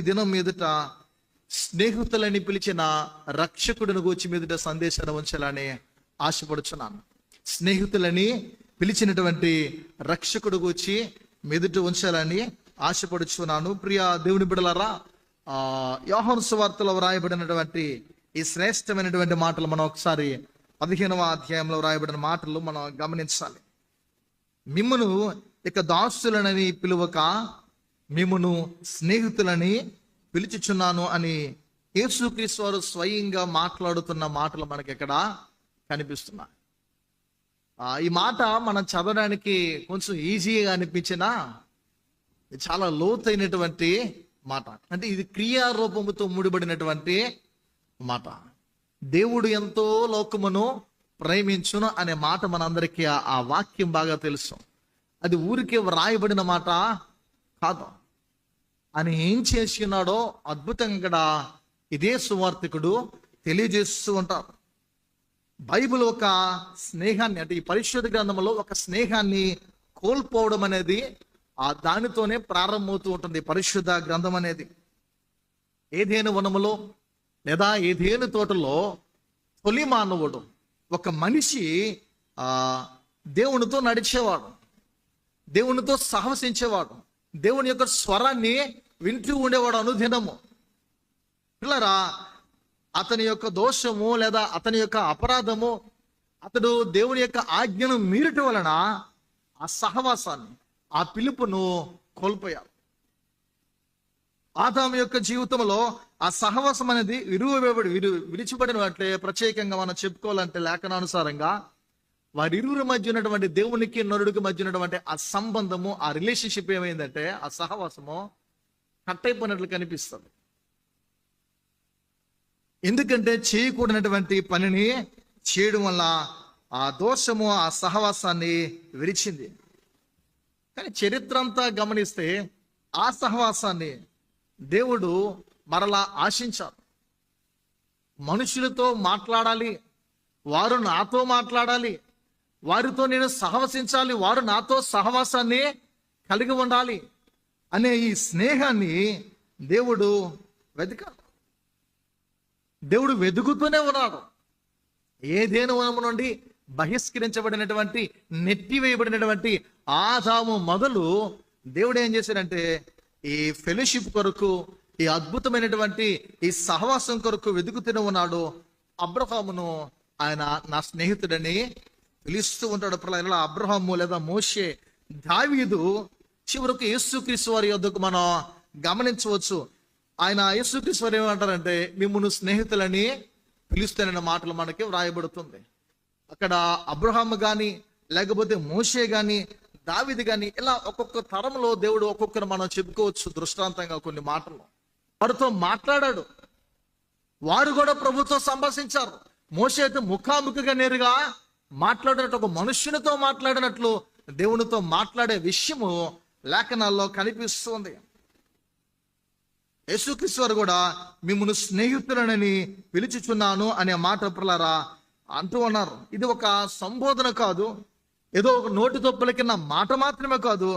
దినం మీదట స్నేహితులని పిలిచిన రక్షకుడిని గూర్చి మీదట సందేశాన్ని ఉంచాలని ఆశపడుచున్నాను. స్నేహితులని పిలిచినటువంటి రక్షకుడు గూర్చి మీదట ఉంచాలని ఆశపడుచున్నాను. ప్రియ దేవుని బిడ్డలారా, యోహాను సువార్తలో వ్రాయబడినటువంటి ఈ శ్రేష్టమైనటువంటి మాటలు మనం ఒకసారి 15వ అధ్యాయంలో వ్రాయబడిన మాటలు మనం గమనించాలి. మిమ్మును ఇక దాసులనని పిలువక మిమ్మును స్నేహితులని పిలుచుచున్నాను అని యేసుక్రీస్తు వారు స్వయంగా మాట్లాడుతున్న మాటలు మనకి ఇక్కడ కనిపిస్తున్నాయి. ఈ మాట మనం చదవడానికి కొంచెం ఈజీగా అనిపించినా చాలా లోతైనటువంటి మాట. అంటే ఇది క్రియారూపముతో ముడిపడినటువంటి మాట. దేవుడు ఎంతో లోకమును ప్రేమించును అనే మాట మనందరికీ ఆ వాక్యం బాగా తెలుసు. అది ఊరికే వ్రాయబడిన మాట కాదు. అని ఏం చేసి ఉన్నాడో అద్భుతంగా ఇదే సువార్తికుడు తెలియజేస్తూ ఉంటారు. బైబిల్ ఒక స్నేహాన్ని, అంటే ఈ పరిశుద్ధ గ్రంథంలో ఒక స్నేహాన్ని కోల్పోవడం అనేది దానితోనే ప్రారంభమవుతూ ఉంటుంది. పరిశుద్ధ గ్రంథం అనేది ఏదేను వనములో లేదా ఏదేను తోటలో తొలి మానవుడు, ఒక మనిషి దేవునితో నడిచేవాడు, దేవునితో సహవసించేవాడు, దేవుని యొక్క స్వరాన్ని వింటూ ఉండేవాడు అనుదినము. పిల్లరా, అతని యొక్క దోషము లేదా అతని యొక్క అపరాధము, అతడు దేవుని యొక్క ఆజ్ఞను మీరటం వలన ఆ సహవాసాన్ని, ఆ పిలుపును కోల్పోయాడు. ఆదాము యొక్క జీవితంలో ఆ సహవాసం అనేది విడిచిపడిన వాటిలో ప్రత్యేకంగా మనం చెప్పుకోవాలంటే లేఖనానుసారంగా వారిరువురి మధ్య ఉన్నటువంటి దేవునికి నరుడికి మధ్య ఉన్నటువంటి ఆ సంబంధము, ఆ రిలేషన్షిప్ ఏమైందంటే ఆ సహవాసము కట్ అయిపోయినట్లు కనిపిస్తుంది. ఎందుకంటే చేయకూడనటువంటి పనిని చేయడం వల్ల ఆ దోషము ఆ సహవాసాన్ని విరిచింది. కానీ చరిత్ర అంతా గమనిస్తే ఆ సహవాసాన్ని దేవుడు మరలా ఆశించారు. మనుషులతో మాట్లాడాలి, వారు నాతో మాట్లాడాలి, వారితో నేను సహవసించాలి, వారు నాతో సహవాసాన్ని కలిగి ఉండాలి అనే ఈ స్నేహాన్ని దేవుడు వెతకాలి. దేవుడు వెతుకుతూనే ఉన్నాడు. ఏదేను వనము నుండి బహిష్కరించబడినటువంటి, నెట్టివేయబడినటువంటి ఆదాము మొదలు దేవుడు ఏం చేశాడంటే ఈ ఫెలోషిప్ కొరకు, ఈ అద్భుతమైనటువంటి ఈ సహవాసం కొరకు వెతుకుతూనే ఉన్నాడు. అబ్రహామును ఆయన నా స్నేహితుడని పిలుస్తూ ఉంటాడు. ఇలా అబ్రహాము లేదా మోషే, దావీదు, చివరకు యేసుక్రీస్తు వారి యొద్దకు మనం గమనించవచ్చు. ఆయన యేసుక్రీస్తు వారు ఏమంటారంటే మిమ్మును స్నేహితులని పిలుస్తానన్న మాటలు మనకి వ్రాయబడుతుంది. అక్కడ అబ్రహాము కానీ లేకపోతే మోషే కానీ దావీదు కానీ ఇలా ఒక్కొక్క తరంలో దేవుడు ఒక్కొక్కరు మనం చెప్పుకోవచ్చు దృష్టాంతంగా కొన్ని మాటలు. వారితో మాట్లాడాడు, వారు కూడా ప్రభుతో సంభాషించారు. మోషే అయితే ముఖాముఖిగా నేరుగా మాట్లాడినట్టు, ఒక మనుష్యునితో మాట్లాడినట్లు దేవునితో మాట్లాడే విషయము లేఖనాల్లో కనిపిస్తుంది. యేసుక్రీస్తు వారు కూడా మిమ్మును స్నేహితులనని పిలుచుచున్నాను అనే మాట ప్రలారా అంటూ ఉన్నారు. ఇది ఒక సంబోధన కాదు, ఏదో ఒక నోటితో పలికిన మాట మాత్రమే కాదు.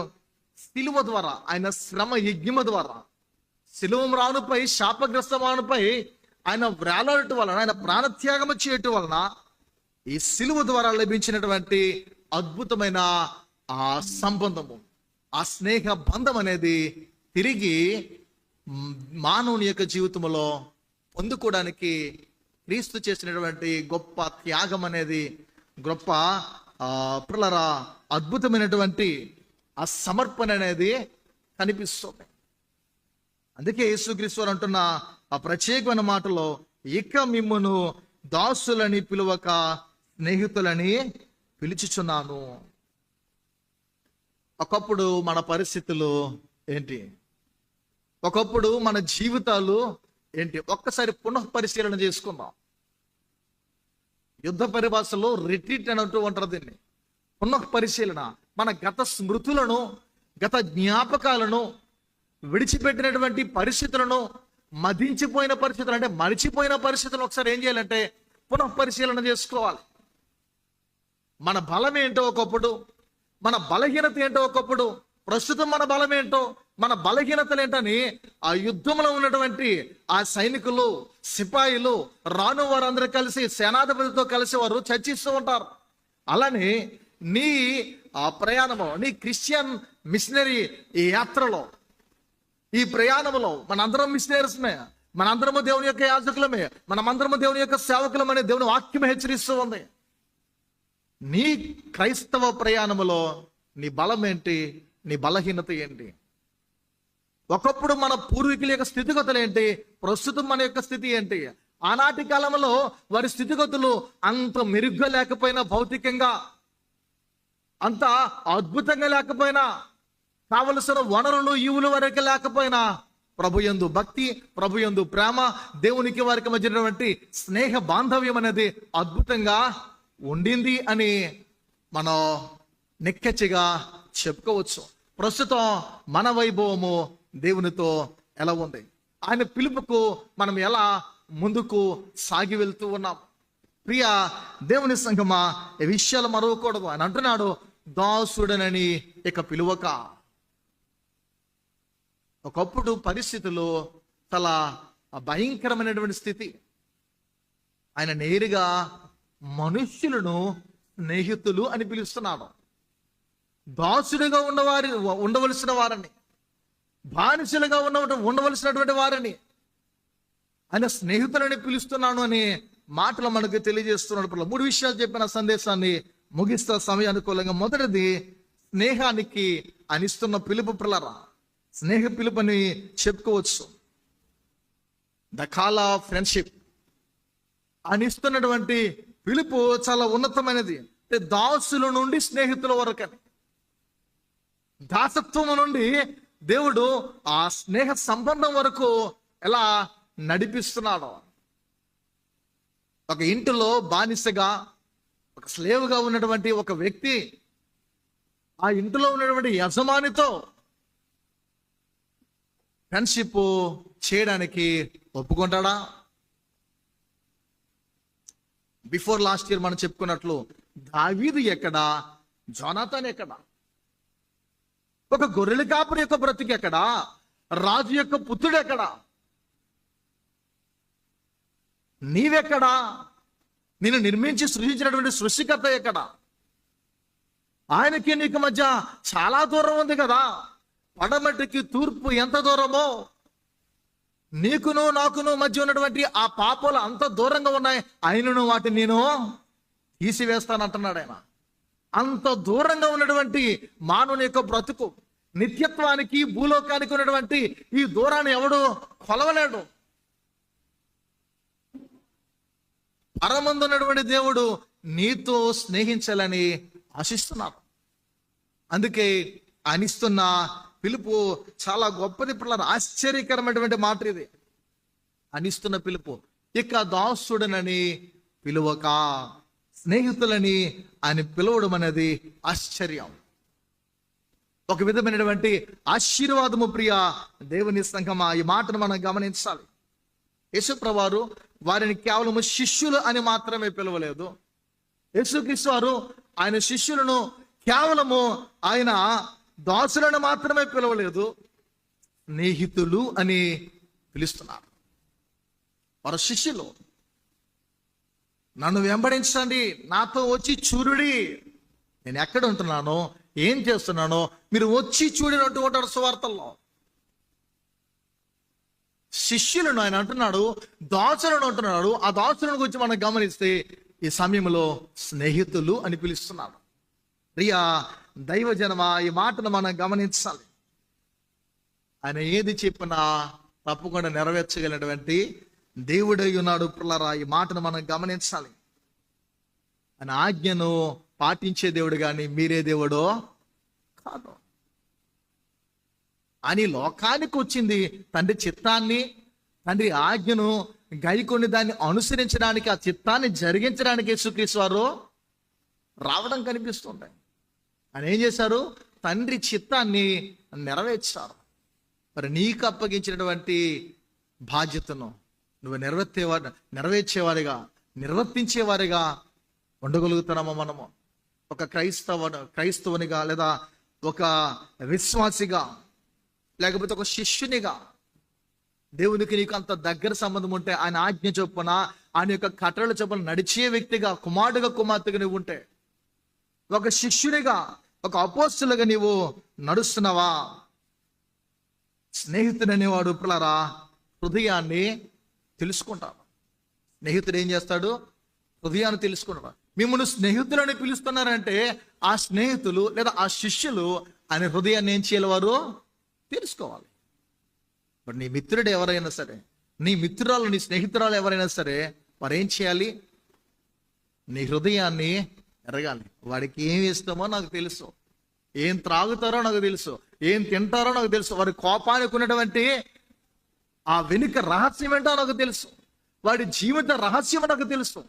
సిలువ ద్వారా, ఆయన శ్రమ యజ్ఞమ ద్వారా, సిలువ మ్రానుపై, శాపగ్రస్త మ్రానుపై ఆయన వ్రేలాడటం వలన, ఆయన ప్రాణత్యాగం చేయటం వలన ఈ సిలువ ద్వారా లభించినటువంటి అద్భుతమైన ఆ సంబంధము, ఆ స్నేహ బంధం అనేది తిరిగి మానవుని యొక్క జీవితంలో పొందుకోవడానికి క్రీస్తు చేసినటువంటి గొప్ప త్యాగం అనేది, గొప్ప పిల్లరా అద్భుతమైనటువంటి ఆ సమర్పణ అనేది కనిపిస్తుంది. అందుకే యేసుక్రీస్తు వారు అంటున్న ఆ ప్రత్యేకమైన మాటలో ఇక మిమ్మును దాసులని పిలువక స్నేహితులని పిలుచుచున్నాను. ఒకప్పుడు మన పరిస్థితులు ఏంటి, ఒకప్పుడు మన జీవితాలు ఏంటి, ఒక్కసారి పునః పరిశీలన చేసుకుందాం. యుద్ధ పరిభాషలో రిట్రీట్ అని అంటూ ఉంటారు దీన్ని. పునః పరిశీలన, మన గత స్మృతులను, గత జ్ఞాపకాలను, విడిచిపెట్టినటువంటి పరిస్థితులను, మదించిపోయిన పరిస్థితులు అంటే మరిచిపోయిన పరిస్థితులను ఒకసారి ఏం చేయాలంటే పునః పరిశీలన చేసుకోవాలి. మన బలం ఏంటో ఒకప్పుడు, మన బలహీనత ఏంటో ఒకప్పుడు, ప్రస్తుతం మన బలం ఏంటో, మన బలహీనతలు ఏంటని ఆ యుద్ధంలో ఉన్నటువంటి ఆ సైనికులు, సిపాయిలు, రాను వారందరూ కలిసి సేనాధిపతితో కలిసి వారు చర్చిస్తూ ఉంటారు. అలానే నీ ఆ ప్రయాణము, నీ క్రిస్టియన్ మిషనరీ ఈ యాత్రలో, ఈ ప్రయాణంలో మనందరం మిషనరీస్మే, మనందరము దేవుని యొక్క యాజకులమే, మనమందరము దేవుని యొక్క సేవకులమనే దేవుని వాక్యం హెచ్చరిస్తూ ఉంది. నీ క్రైస్తవ ప్రయాణములో నీ బలం ఏంటి, నీ బలహీనత ఏంటి? ఒకప్పుడు మన పూర్వీకుల యొక్క స్థితిగతులు ఏంటి, ప్రస్తుతం మన యొక్క స్థితి ఏంటి? ఆనాటి కాలంలో వారి స్థితిగతులు అంత మెరుగ్గా లేకపోయినా, భౌతికంగా అంత అద్భుతంగా లేకపోయినా, కావలసిన వనరులు ఈవులు వరకు లేకపోయినా, ప్రభుయందు భక్తి, ప్రభుయందు ప్రేమ, దేవునికి వారికి మధ్యనటువంటి స్నేహ బాంధవ్యం అనేది అద్భుతంగా ఉండింది అని మనం నిక్కచ్చిగా చెప్పుకోవచ్చు. ప్రస్తుతం మన వైభవము దేవునితో ఎలా ఉంది, ఆయన పిలుపుకు మనం ఎలా ముందుకు సాగి వెళ్తూ ఉన్నాం? ప్రియ దేవుని సంగమా, ఈ విషయాలు మరవకూడదు. ఆయన అంటున్నాడు, దాసుడనని ఇక పిలువక. ఒకప్పుడు పరిస్థితులు చాలా భయంకరమైనటువంటి స్థితి. ఆయన నేరుగా మనుష్యులను స్నేహితులు అని పిలుస్తున్నాడు. దాసుడిగా ఉండవలసిన వారిని, బానిసలుగా ఉండవలసినటువంటి వారిని ఆయన స్నేహితులని పిలుస్తున్నాను అనే మాటలు మనకు తెలియజేస్తున్నాడు. 3 విషయాలు చెప్పిన సందేశాన్ని ముగిస్తా సమయం అనుకూలంగా. మొదటిది, స్నేహానికి అనిస్తున్న పిలుపు. పిల్లరా, స్నేహ పిలుపుని చెప్పుకోవచ్చు. ద కాల్ ఆఫ్ ఫ్రెండ్షిప్ అనిస్తున్నటువంటి పిలుపు చాలా ఉన్నతమైనది. దాసుల నుండి స్నేహితుల వరకని, దాసత్వం నుండి దేవుడు ఆ స్నేహ సంబంధం వరకు ఎలా నడిపిస్తున్నాడు. ఒక ఇంటిలో బానిసగా, ఒక స్లేవ్గా ఉన్నటువంటి ఒక వ్యక్తి ఆ ఇంటిలో ఉన్నటువంటి యజమానితో ఫ్రెండ్షిప్ చేయడానికి ఒప్పుకుంటాడా? బిఫోర్ లాస్ట్ ఇయర్ మనం చెప్పుకున్నట్లు, దావీదు ఎక్కడా, జోనాతాన్ ఎక్కడా? ఒక గొర్రెల కాపరి యొక్క బ్రతికి ఎక్కడా, రాజు యొక్క పుత్రుడు ఎక్కడా? నీవెక్కడా? నేను నిర్మించి సృష్టించినటువంటి సృష్టికర్త ఎక్కడా? ఆయనకి నీకు మధ్య చాలా దూరం ఉంది కదా. పడమటికి తూర్పు ఎంత దూరమో, నీకును నాకును మధ్య ఉన్నటువంటి ఆ పాపాలు అంత దూరంగా ఉన్నాయి. ఆయనను వాటిని నేను తీసివేస్తానంటున్నాడు ఆయన. అంత దూరంగా ఉన్నటువంటి మానవుని యొక్క బ్రతుకు, నిత్యత్వానికి, భూలోకానికి ఉన్నటువంటి ఈ దూరాన్ని ఎవడు కొలవలేడు. పరమందు ఉన్నటువంటి దేవుడు నీతో స్నేహించాలని ఆశిస్తున్నాడు. అందుకే అనిస్తున్న పిలుపు చాలా గొప్పది. పిల్లలు, ఆశ్చర్యకరమైనటువంటి మాట ఇది. అనిస్తున్న పిలుపు. ఇక దాసుడనని పిలువక, స్నేహితులని ఆయన పిలవడం అనేది ఆశ్చర్యం, ఒక విధమైనటువంటి ఆశీర్వాదము. ప్రియ దేవుని సంఘమా, ఈ మాటను మనం గమనించాలి. యేసుప్రభువారు వారిని కేవలం శిష్యులు అని మాత్రమే పిలవలేదు. యేసుక్రీస్తు వారు ఆయన శిష్యులను కేవలము ఆయన దాసులను మాత్రమే పిలవలేదు, స్నేహితులు అని పిలుస్తున్నారు. వారు శిష్యులు. నన్ను వెంబడించండి, నాతో వచ్చి చూడుడి, నేను ఎక్కడ ఉంటున్నానో, ఏం చేస్తున్నానో మీరు వచ్చి చూడినట్టు ఉంటారు సువార్తల్లో. శిష్యులను ఆయన అంటున్నాడు, దాసులను అంటున్నాడు. ఆ దాసులను గురించి మనం గమనిస్తే ఈ సమయంలో స్నేహితులు అని పిలుస్తున్నాడు. ప్రియా దైవజనమా, ఈ మాటను మనం గమనించాలి. ఆయన ఏది చెప్పినా తప్పకుండా నెరవేర్చగలిగినటువంటి దేవుడై ఉన్నాడు. పిల్లరా, ఈ మాటను మనం గమనించాలి. ఆయన ఆజ్ఞను పాటించే దేవుడు కానీ మీరే దేవుడో కాదు. అని లోకానికి వచ్చింది తండ్రి చిత్తాన్ని, తండ్రి ఆజ్ఞను గైకొని దాన్ని అనుసరించడానికి, ఆ చిత్తాన్ని జరిగించడానికి యేసుక్రీస్తు వారు రావడం కనిపిస్తుంది. ఆయన ఏం చేశారు? తండ్రి చిత్తాన్ని నెరవేర్చారు. మరి నీకు అప్పగించినటువంటి బాధ్యతను నువ్వు నెరవేర్చేవారిగా, నిర్వర్తించేవారిగా ఉండగలుగుతున్నామో మనము? ఒక క్రైస్తవునిగా లేదా ఒక విశ్వాసిగా లేకపోతే ఒక శిష్యునిగా, దేవునికి నీకు అంత దగ్గర సంబంధం ఉంటే, ఆయన ఆజ్ఞ చొప్పున, ఆయన యొక్క కట్టడల చొప్పున నడిచే వ్యక్తిగా, కుమారుడుగా కుమార్తెగా నువ్వు ఉంటే, ఒక శిష్యునిగా, ఒక అపోస్తులుగా నీవు నడుస్తున్నావా? స్నేహితుడు అనేవాడు పిల్లరా హృదయాన్ని తెలుసుకుంటాడు. స్నేహితుడు ఏం చేస్తాడు? హృదయాన్ని తెలుసుకుంటాడు. మిమ్మల్ని స్నేహితులని పిలుస్తున్నారంటే ఆ స్నేహితులు లేదా ఆ శిష్యులు ఆయన హృదయాన్ని ఏం చేయాలి? వారు తెలుసుకోవాలి. మరి నీ మిత్రుడు ఎవరైనా సరే, నీ మిత్రురాలు, నీ స్నేహితురాలు ఎవరైనా సరే, వారు ఏం చేయాలి? నీ హృదయాన్ని ఎరగాలి. వాడికి ఏం ఇస్తామో నాకు తెలుసు, ఏం త్రాగుతారో నాకు తెలుసు, ఏం తింటారో నాకు తెలుసు, వారి కోపానికి ఉన్నటువంటి ఆ వెనుక రహస్యం ఏంటో నాకు తెలుసు, వాడి జీవిత రహస్యం నాకు తెలుసు.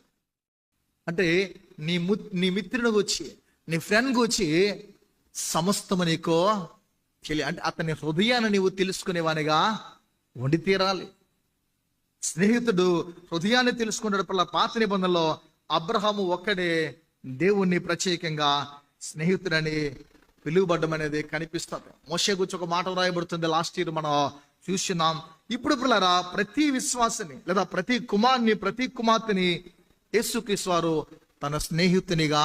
అంటే నీ మిత్రుని వచ్చి, నీ ఫ్రెండ్ వచ్చి సమస్తము నీకో అంటే అతని హృదయాన్ని నీవు తెలుసుకునేవానిగా ఉండి తీరాలి. స్నేహితుడు హృదయాన్ని తెలుసుకున్నాడు. పాత నిబంధనలో అబ్రహాము ఒక్కడే దేవుణ్ణి ప్రత్యేకంగా స్నేహితుడని పిలువబడ్డం అనేది కనిపిస్తుంది. మోషే గురించి ఒక మాట రాయబడుతుంది, లాస్ట్ ఇయర్ మనం చూస్తున్నాం. ఇప్పుడు పిల్లరా ప్రతి విశ్వాసిని లేదా ప్రతి కుమార్ని, ప్రతి కుమార్తెని యేసుక్రీస్తు వారు తన స్నేహితునిగా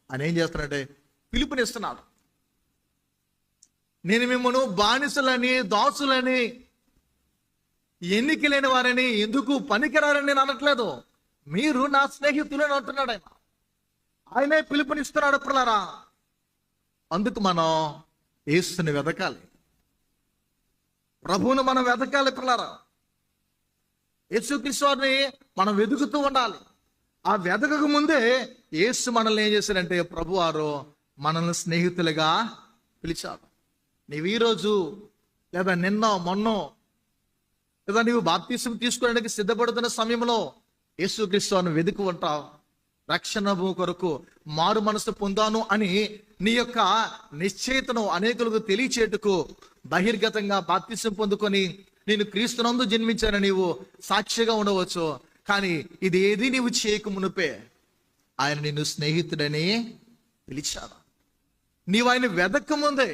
ఆయన ఏం చేస్తున్నాడంటే పిలుపునిస్తున్నాడు. నేను మిమ్మల్ని బానిసలని, దాసులని, ఎన్నిక లేని వారని, ఎందుకు పనికిరారని నేను అనట్లేదు, మీరు నా స్నేహితులని అంటున్నాడు ఆయన. ఆయనే పిలుపునిస్తున్నాడు పిల్లరా. అందుకు మనం యేసుని వెతకాలి, ప్రభువును మనం వెతకాలి పిల్లరా. యేసుక్రీస్తు వారిని మనం వెతుకుతూ ఉండాలి. ఆ వెతకక ముందే యేసు మనల్ని ఏం చేశారంటే ప్రభువారు మనల్ని స్నేహితులుగా పిలిచారు. నీవు ఈరోజు లేదా నిన్న మొన్నో లేదా నీవు బాప్తిసం తీసుకోవడానికి సిద్ధపడుతున్న సమయంలో యేసుక్రీస్తు వారిని వెతుకు ఉంటావు. రక్షణ కొరకు మారు మనసు పొందాను అని నీ యొక్క నిశ్చయితను అనేకులకు తెలియచేటుకు బహిర్గతంగా బాప్తిసం పొందుకొని నేను క్రీస్తునందు జన్మించానని నీవు సాక్షిగా ఉండవచ్చు. కానీ ఇది ఏది నీవు చేయక మునుపే ఆయన నిన్ను స్నేహితుడని పిలిచాడు. నీవు ఆయన వెదక్క ముందే,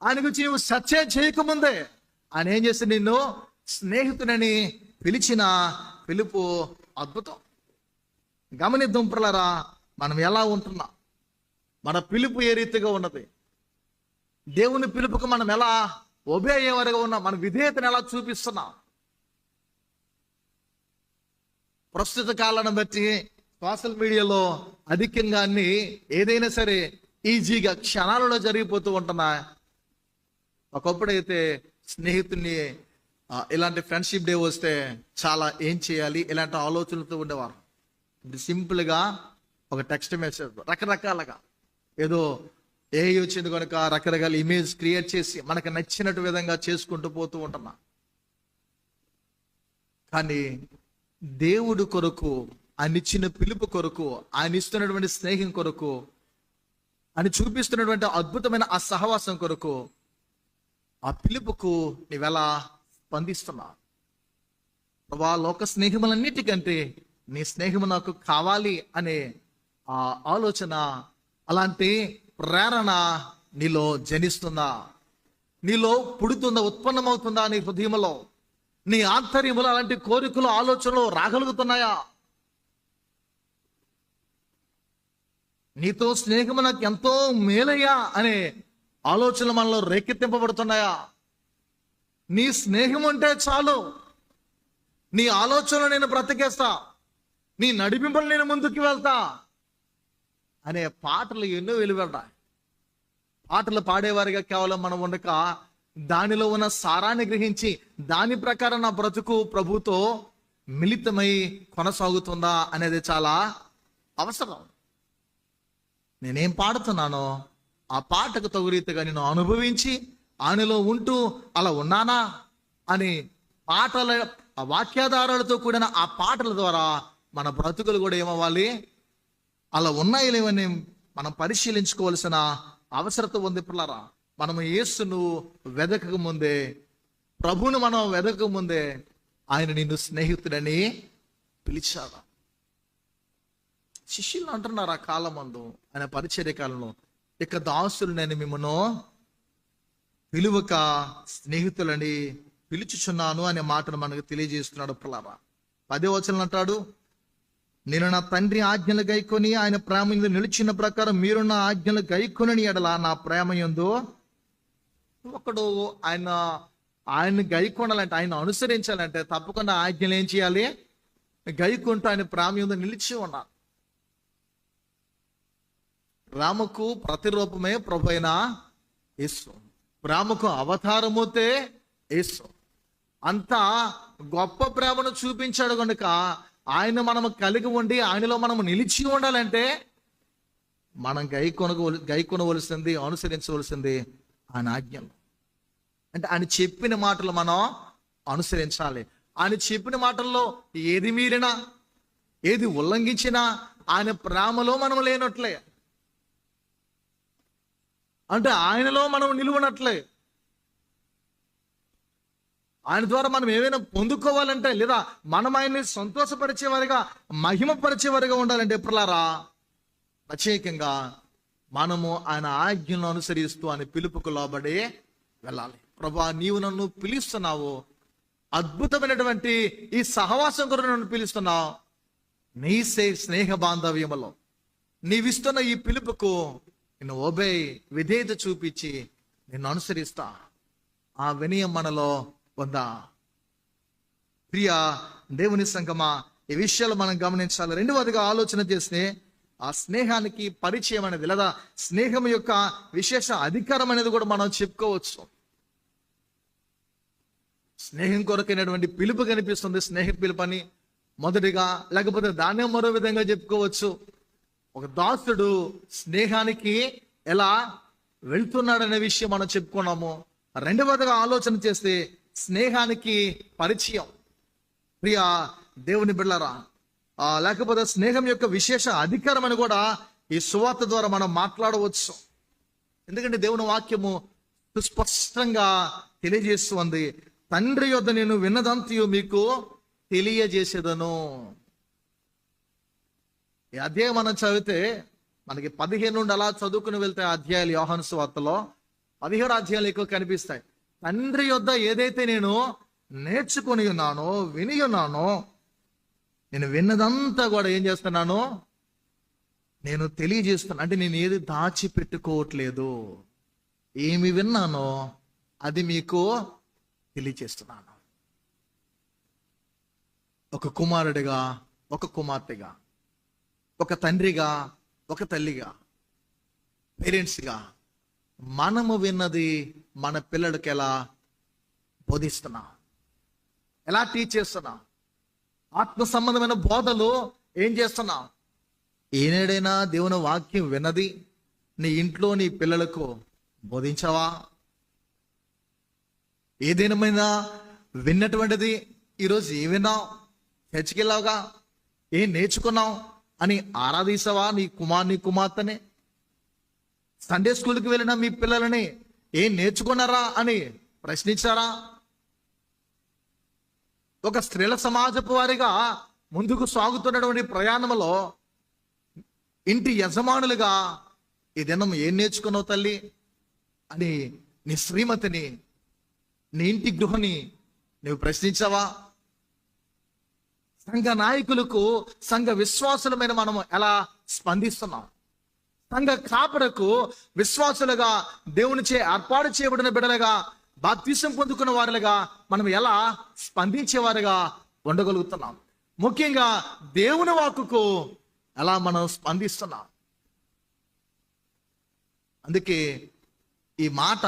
ఆయన గురించి నువ్వు సత్యం చేయకముందే ఆయన ఏం చేస్తే నిన్ను స్నేహితుడని పిలిచిన పిలుపు అద్భుతం. గమనిద్దాం పిల్లరా, మనం ఎలా ఉంటున్నాం, మన పిలుపు ఏ రీతిగా ఉన్నది, దేవుని పిలుపుకు మనం ఎలా ఒబే అయ్యేవారుగా ఉన్నాం, మన విధేయతను ఎలా చూపిస్తున్నాం. ప్రస్తుత కాలాన్ని బట్టి సోషల్ మీడియాలో అధికంగా అన్ని ఏదైనా సరే ఈజీగా క్షణాలలో జరిగిపోతూ ఉంటున్నాయి. ఒకప్పుడైతే స్నేహితుడిని ఇలాంటి ఫ్రెండ్షిప్ డే వస్తే చాలా ఏం చేయాలి ఇలాంటి ఆలోచనలతో ఉండేవారు. సింపుల్గా ఒక టెక్స్ట్ మెసేజ్, రకరకాలుగా ఏదో ఏ వచ్చింది కనుక రకరకాల ఇమేజ్ క్రియేట్ చేసి మనకు నచ్చినట్టు విధంగా చేసుకుంటూ పోతూ ఉంటున్నా. కానీ దేవుడు కొరకు, ఆయన ఇచ్చిన పిలుపు కొరకు, ఆయన ఇస్తున్నటువంటి స్నేహం కొరకు, ఆయన చూపిస్తున్నటువంటి అద్భుతమైన ఆ సహవాసం కొరకు, ఆ పిలుపుకు నీవెలా స్పందిస్తున్నావు? ప్రభా, లోక స్నేహములన్నిటికంటే నీ స్నేహము నాకు కావాలి అనే ఆ ఆలోచన, అలాంటి ప్రేరణ నీలో జనిస్తుందా? నీలో పుడుతుందా, ఉత్పన్నమవుతుందా? నీ హృదయంలో, నీ ఆంతర్యములో అలాంటి కోరికలు, ఆలోచనలు రాగలుగుతున్నాయా? నీతో స్నేహము నాకు ఎంతో మేలయ్యా అనే ఆలోచనలు మనలో రేకెత్తింపబడుతున్నాయా? నీ స్నేహం ఉంటే చాలు, నీ ఆలోచనలు నేను బ్రతికేస్తా, నీ నడిపింపులు నేను ముందుకు వెళ్తా అనే పాటలు ఎన్నో వెలువడ్డాయి. పాటలు పాడేవారిగా కేవలం మనం ఉండక దానిలో ఉన్న సారాన్ని గ్రహించి దాని ప్రకారం నా బ్రతుకు ప్రభుతో మిళితమై కొనసాగుతుందా అనేది చాలా అవసరం. నేనేం పాడుతున్నానో ఆ పాటకు తగు రీతిగా నేను అనుభవించి ఆయనలో ఉంటూ అలా ఉన్నానా అని పాటల వాక్యాధారాలతో కూడిన ఆ పాటల ద్వారా మన బ్రతుకులు కూడా ఏమవ్వాలి, అలా ఉన్నాయి లేవని మనం పరిశీలించుకోవాల్సిన అవసరత ఉంది పిల్లరా. మనము యేసును వెదకక ముందే, ప్రభువును మనం వెదకక ముందే ఆయన నిన్ను స్నేహితుడని పిలిచాడు. శిష్యులు అంటున్నారు ఆ కాలం మందు, ఆయన పరిచర్య కాలంలో, ఇక దాసులు నేను మిమ్మను పిలువక స్నేహితులని పిలుచుచున్నాను అనే మాటను మనకు తెలియజేస్తున్నాడు. ప్రియులారా, 10వ వచనం అంటాడు, నేను నా తండ్రి ఆజ్ఞలు గైకొని ఆయన ప్రేమ యందు నిలిచిన ప్రకారం మీరు నా ఆజ్ఞలు గైకొనని ఎడల నా ప్రేమ యందు ఒకడు ఆయన గైకొనాలంటే, ఆయన అనుసరించాలంటే తప్పకుండా ఆజ్ఞలు ఏం చేయాలి? గైకుంటూ ఆయన ప్రేమ యందు నిలిచి ఉన్నారు. రామకు ప్రతిరూపమే ప్రభు అయిన యేసు. ప్రేమకు అవతారమూతే యేసు. అంత గొప్ప ప్రేమను చూపించాడు కనుక ఆయన మనము కలిగి ఉండి ఆయనలో మనము నిలిచి ఉండాలంటే మనం గైకొనవలసింది, అనుసరించవలసింది ఆయన ఆజ్ఞలు. అంటే ఆయన చెప్పిన మాటలు మనం అనుసరించాలి. ఆయన చెప్పిన మాటల్లో ఏది మీరినా, ఏది ఉల్లంఘించినా ఆయన ప్రేమలో మనం లేనట్లే, అంటే ఆయనలో మనం నిలువనట్లే. ఆయన ద్వారా మనం ఏమైనా పొందుకోవాలంటే, లేదా మనం ఆయన్ని సంతోషపరిచేవారిగా, మహిమపరిచేవారిగా ఉండాలంటే ఎప్పుడులారా ప్రత్యేకంగా మనము ఆయన ఆజ్ఞలను అనుసరిస్తూ ఆయన పిలుపుకు లోబడి వెళ్ళాలి. ప్రభా, నీవు నన్ను పిలుస్తున్నావు, అద్భుతమైనటువంటి ఈ సహవాసం కొరకు నన్ను పిలుస్తున్నావు. నీ స్నేహ బాంధవ్యములో నీవిస్తున్న ఈ పిలుపుకు నిన్ను విధేయత చూపించి నిన్ను అనుసరిస్తా. ఆ వినయం మనలో ఉందా? ప్రియ దేవుని సంగమా, ఈ విషయాలు మనం గమనించాలి. రెండవదిగా ఆలోచన చేస్తే ఆ స్నేహానికి పరిచయం అనేది, లేదా స్నేహం యొక్క విశేష అధికారం అనేది కూడా మనం చెప్పుకోవచ్చు. స్నేహం కొరకైనటువంటి పిలుపు కనిపిస్తుంది, స్నేహ పిలుపు అని మొదటిగా. లేకపోతే దాన్నే మరో విధంగా చెప్పుకోవచ్చు, ఒక దాసుడు స్నేహానికి ఎలా వెళ్తున్నాడనే విషయం మనం చెప్పుకున్నాము. రెండవదిగా ఆలోచన చేస్తే స్నేహానికి పరిచయం. ప్రియ దేవుని బిడ్డలారా, లేకపోతే స్నేహం యొక్క విశేష అధికారం అని కూడా ఈ సువార్త ద్వారా మనం మాట్లాడవచ్చు. ఎందుకంటే దేవుని వాక్యము సుస్పష్టంగా తెలియజేస్తుంది, తండ్రి యొద్ద నేను విన్నదంతయు మీకు తెలియజేసేదను. ఈ అధ్యాయం మనం చదివితే మనకి 15 నుండి అలా చదువుకుని వెళ్తే అధ్యాయాలు యోహాను సువార్తలో 17 అధ్యాయాలు ఎక్కువ కనిపిస్తాయి. తండ్రి యొద్ద ఏదైతే నేను నేర్చుకొని ఉన్నానో, విని ఉన్నానో, నేను విన్నదంతా కూడా ఏం చేస్తున్నాను? నేను తెలియజేస్తున్నాను. అంటే నేను ఏది దాచిపెట్టుకోవట్లేదు, ఏమి విన్నానో అది మీకు తెలియజేస్తున్నాను. ఒక కుమారుడిగా, ఒక కుమార్తెగా, ఒక తండ్రిగా, ఒక తల్లిగా, పేరెంట్స్గా మనము విన్నది మన పిల్లలకి ఎలా బోధిస్తున్నాం, ఎలా టీచ్ చేస్తున్నాం, ఆత్మ సంబంధమైన బోధలు ఏం చేస్తున్నాం? ఏనాడైనా దేవుని వాక్యం విన్నది నీ ఇంట్లో నీ పిల్లలకు బోధించావా? ఏదేమైనా విన్నటువంటిది ఈరోజు ఏం విన్నావు? చర్చికెళ్ళావుగా, ఏం నేర్చుకున్నావు అని ఆరాధిస్తావా నీ కుమార్తెని? సండే స్కూల్కి వెళ్ళిన మీ పిల్లలని ఏం నేర్చుకున్నారా అని ప్రశ్నించారా? ఒక స్త్రీల సమాజపు వారిగా ముందుకు సాగుతున్నటువంటి ప్రయాణంలో ఇంటి యజమానులుగా ఈ దినం ఏం నేర్చుకున్నావు తల్లి అని నీ శ్రీమతిని, నీ ఇంటి గృహని నువ్వు ప్రశ్నించావా? సంఘ నాయకులకు, సంఘ విశ్వాసులమైన మనం ఎలా స్పందిస్తున్నాం? సంఘ కాపరకు విశ్వాసులుగా, దేవునిచే ఏర్పాటు చేయబడిన బిడ్డలుగా, బాప్తిసం పొందుకున్న వారులుగా మనం ఎలా స్పందించేవారుగా ఉండగలుగుతున్నాం? ముఖ్యంగా దేవుని వాక్కుకు ఎలా మనం స్పందిస్తున్నాం? అందుకే ఈ మాట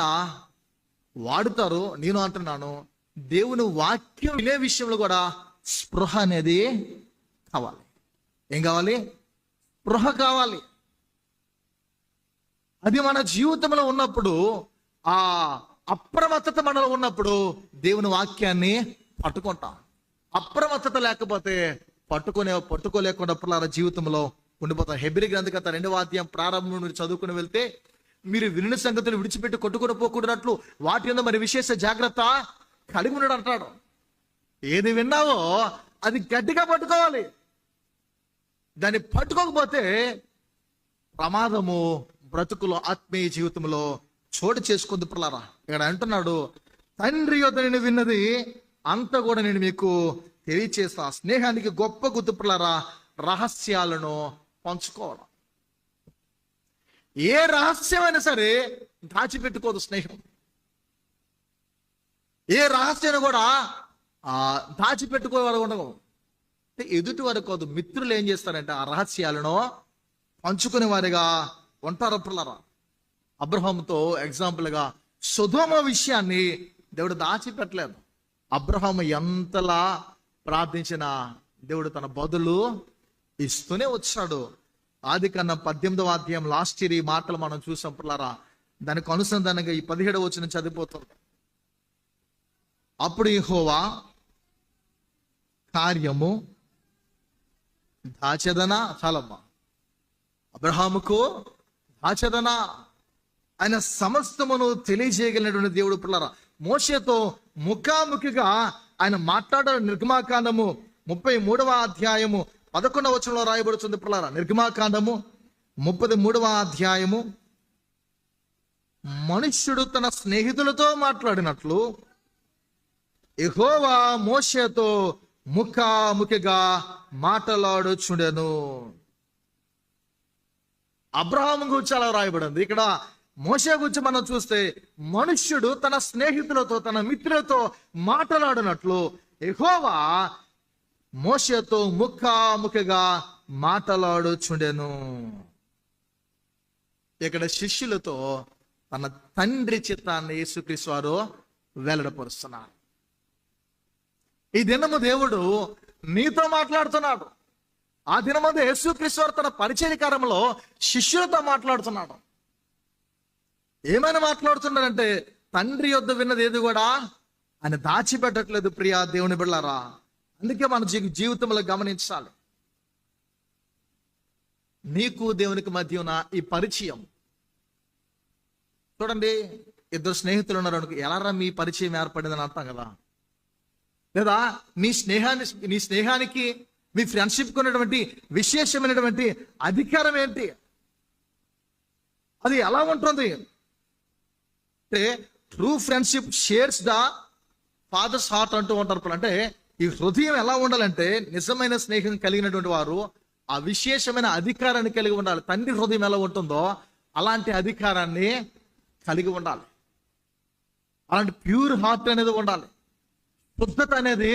వాడుతారు. నేను అంటున్నాను, దేవుని వాక్యం వినే విషయంలో కూడా స్పృహ అనేది కావాలి. ఏం కావాలి? స్పృహ కావాలి. అది మన జీవితంలో ఉన్నప్పుడు, ఆ అప్రమత్తత మనలో ఉన్నప్పుడు దేవుని వాక్యాన్ని పట్టుకుంటాం. అప్రమత్తత లేకపోతే పట్టుకోలేకుండా పిల్లల జీవితంలో ఉండిపోతాం. హెబ్రీ గ్రంథకర్త 2వ అధ్యాయం ప్రారంభం నుండి చదువుకుని వెళ్తే, మీరు వినిన సంగతులు విడిచిపెట్టి కొట్టుకుని పోకూడనట్లు వాటి మీద మరి విశేష జాగ్రత్త కలిగి ఉన్నాడు అంటాడు. ఏది విన్నావో అది గట్టిగా పట్టుకోవాలి. దాన్ని పట్టుకోకపోతే ప్రమాదము బ్రతుకులో, ఆత్మీయ జీవితంలో చోటు చేసుకుంది. పిల్లరా, ఇక్కడ అంటున్నాడు, తండ్రి యొద్ద నేను విన్నది అంతా కూడా నేను మీకు తెలియచేస్తా. స్నేహానికి గొప్ప గుర్తుపులారా రహస్యాలను పంచుకోవడం. ఏ రహస్యమైనా సరే దాచిపెట్టుకోదు స్నేహం. ఏ రహస్యాన్ని కూడా దాచిపెట్టుకోవారు ఉండవు. అంటే ఎదుటి వారు కాదు, మిత్రులు ఏం చేస్తారంటే ఆ రహస్యాలను పంచుకునే వారిగా ఉంటారు పిల్లరా. అబ్రహాముతో ఎగ్జాంపుల్గా సొదొమ విషయాన్ని దేవుడు దాచిపెట్టలేదు. అబ్రహాము ఎంతలా ప్రార్థించినా దేవుడు తన బదులు ఇస్తూనే వచ్చాడు. ఆదికాండం 18వ అధ్యాయం లాస్ట్ ఇయర్ ఈ మాటలు మనం చూసాం పిల్లరా. దానికి అనుసంధానంగా ఈ 17వ వచనం చదివిపోతుంది. అప్పుడు యెహోవా కార్యము దాచెదనా, చాలమ్మా, అబ్రహాముకు దాచెదనా, ఆయన సమస్తమును తెలియజేయగలిగినటువంటి దేవుడు పిల్లరా. మోషేతో ముఖాముఖిగా ఆయన మాట్లాడారు. నిర్గమాకాండము 33వ అధ్యాయము 11వ వచనంలో రాయబడుతుంది పిల్లరా. నిర్గమాకాండము 33వ అధ్యాయము, మనుష్యుడు తన స్నేహితులతో మాట్లాడినట్లు యెహోవా మోషేతో ముఖాముఖిగా మాట్లాడుచుండెను. అబ్రహాము గురించి అలా రాయబడింది. ఇక్కడ మోషే గురించి మనం చూస్తే మనుష్యుడు తన స్నేహితులతో తన మిత్రులతో మాట్లాడినట్లు యెహోవా మోషేతో ముఖాముఖిగా మాట్లాడుచుండెను. ఇక్కడ శిష్యులతో తన తండ్రి చిత్తాన్ని యేసుక్రీస్తు వారు వెల్లడిపరుస్తున్నారు. ఈ దినము దేవుడు నీతో మాట్లాడుతున్నాడు. ఆ దినమందు యేసుక్రీస్తు వారు తన పరిచయ కార్యంలో శిష్యులతో మాట్లాడుతున్నాడు. ఏమైనా మాట్లాడుతున్నాడంటే తండ్రి యొద్ద విన్నది ఏది కూడా ఆయన దాచిపెట్టట్లేదు. ప్రియా దేవుని బిడ్డలారా, అందుకే మన జీవితంలో గమనించాలి. నీకు దేవునికి మధ్య ఉన్న ఈ పరిచయం చూడండి. ఇద్దరు స్నేహితులు ఉన్నారు అనుకో, ఎలారా మీ పరిచయం ఏర్పడిందని అర్థం కదా. లేదా నీ స్నేహానికి మీ ఫ్రెండ్షిప్ ఉన్నటువంటి విశేషమైనటువంటి అధికారం ఏంటి, అది ఎలా ఉంటుంది అంటే true friendship shares the father's heart అంటూ ఉంటారు. అంటే ఈ హృదయం ఎలా ఉండాలంటే నిజమైన స్నేహం కలిగినటువంటి వారు ఆ విశేషమైన అధికారాన్ని కలిగి ఉండాలి. తండ్రి హృదయం ఎలా ఉంటుందో అలాంటి అధికారాన్ని కలిగి ఉండాలి. అలాంటి ప్యూర్ హార్ట్ అనేది ఉండాలి. శుద్ధత అనేది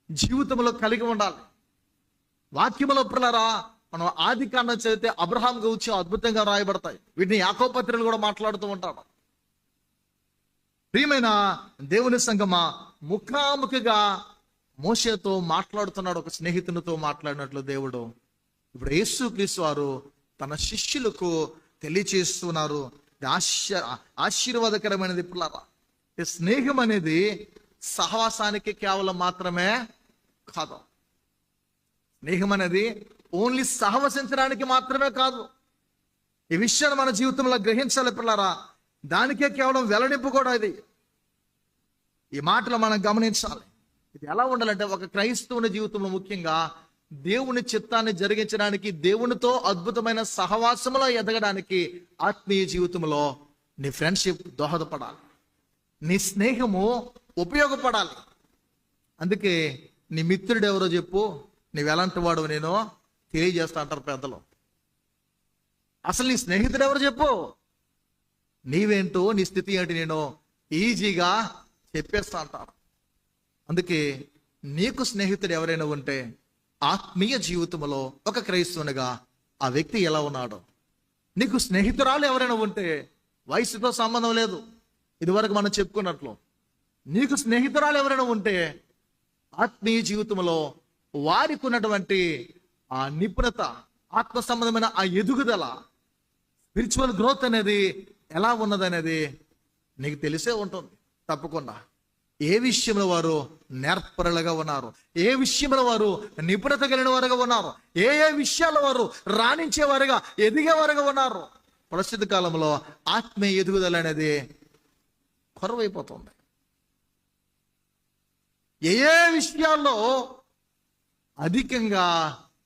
జీవితంలో కలిగి ఉండాలి. వాక్యములో పిల్లరా మనం ఆదికాండం చదివితే అబ్రహాం గురించి అద్భుతంగా రాయబడతాయి. వీటిని యాకోబు పత్రికలు కూడా మాట్లాడుతూ ఉంటాడు. ప్రియమైన దేవుని సంగమా, ముఖాముఖిగా మోషేతో మాట్లాడుతున్నాడు, ఒక స్నేహితునితో మాట్లాడినట్లు దేవుడు ఇప్పుడు యేసుక్రీస్తు వారు తన శిష్యులకు తెలియచేస్తున్నారు. ఆశీర్వాదకరమైనది పిల్లరా. స్నేహం అనేది సహవాసానికి కేవలం మాత్రమే కాదు. స్నేహం అనేది ఓన్లీ సహవసించడానికి మాత్రమే కాదు. ఈ విషయాన్ని మన జీవితంలో గ్రహించాలి పిల్లరా. దానికే కేవలం వెల్లడింపు కూడా ఇది. ఈ మాటలు మనం గమనించాలి. ఇది ఎలా ఉండాలంటే ఒక క్రైస్తవుని జీవితంలో ముఖ్యంగా దేవుని చిత్తాన్ని జరిగించడానికి, దేవునితో అద్భుతమైన సహవాసంలో ఎదగడానికి ఆత్మీయ జీవితంలో నీ ఫ్రెండ్షిప్ దోహదపడాలి, నీ స్నేహము ఉపయోగపడాలి. అందుకే నీ మిత్రుడు ఎవరో చెప్పు, నువ్వెలాంటి వాడు నేను తెలియజేస్తా అంటారు పెద్దలు. అసలు నీ స్నేహితుడు ఎవరు చెప్పు, నీవేంటో నీ స్థితి ఏంటి నేను ఈజీగా చెప్పేస్తా అంటారు. అందుకే నీకు స్నేహితుడు ఎవరైనా ఉంటే ఆత్మీయ జీవితంలో ఒక క్రైస్తవునిగా ఆ వ్యక్తి ఎలా ఉన్నాడో, నీకు స్నేహితురాలు ఎవరైనా ఉంటే వయసుతో సంబంధం లేదు, ఇదివరకు మనం చెప్పుకున్నట్లు నీకు స్నేహితురాలు ఎవరైనా ఉంటే ఆత్మీయ జీవితంలో వారికి ఉన్నటువంటి ఆ నిపుణత, ఆత్మ సంబంధమైన ఆ ఎదుగుదల, స్పిరిచువల్ గ్రోత్ అనేది ఎలా ఉన్నదనేది నీకు తెలిసే ఉంటుంది. తప్పకుండా ఏ విషయంలో వారు నేర్పరులుగా ఉన్నారు, ఏ విషయంలో వారు నిపుణత కలిగిన వారుగా ఉన్నారు, ఏ ఏ విషయాల్లో వారు రాణించేవారుగా ఎదిగేవారుగా ఉన్నారు. ప్రస్తుత కాలంలో ఆత్మీయ ఎదుగుదల అనేది కొరవైపోతుంది. ఏ ఏ విషయాల్లో అధికంగా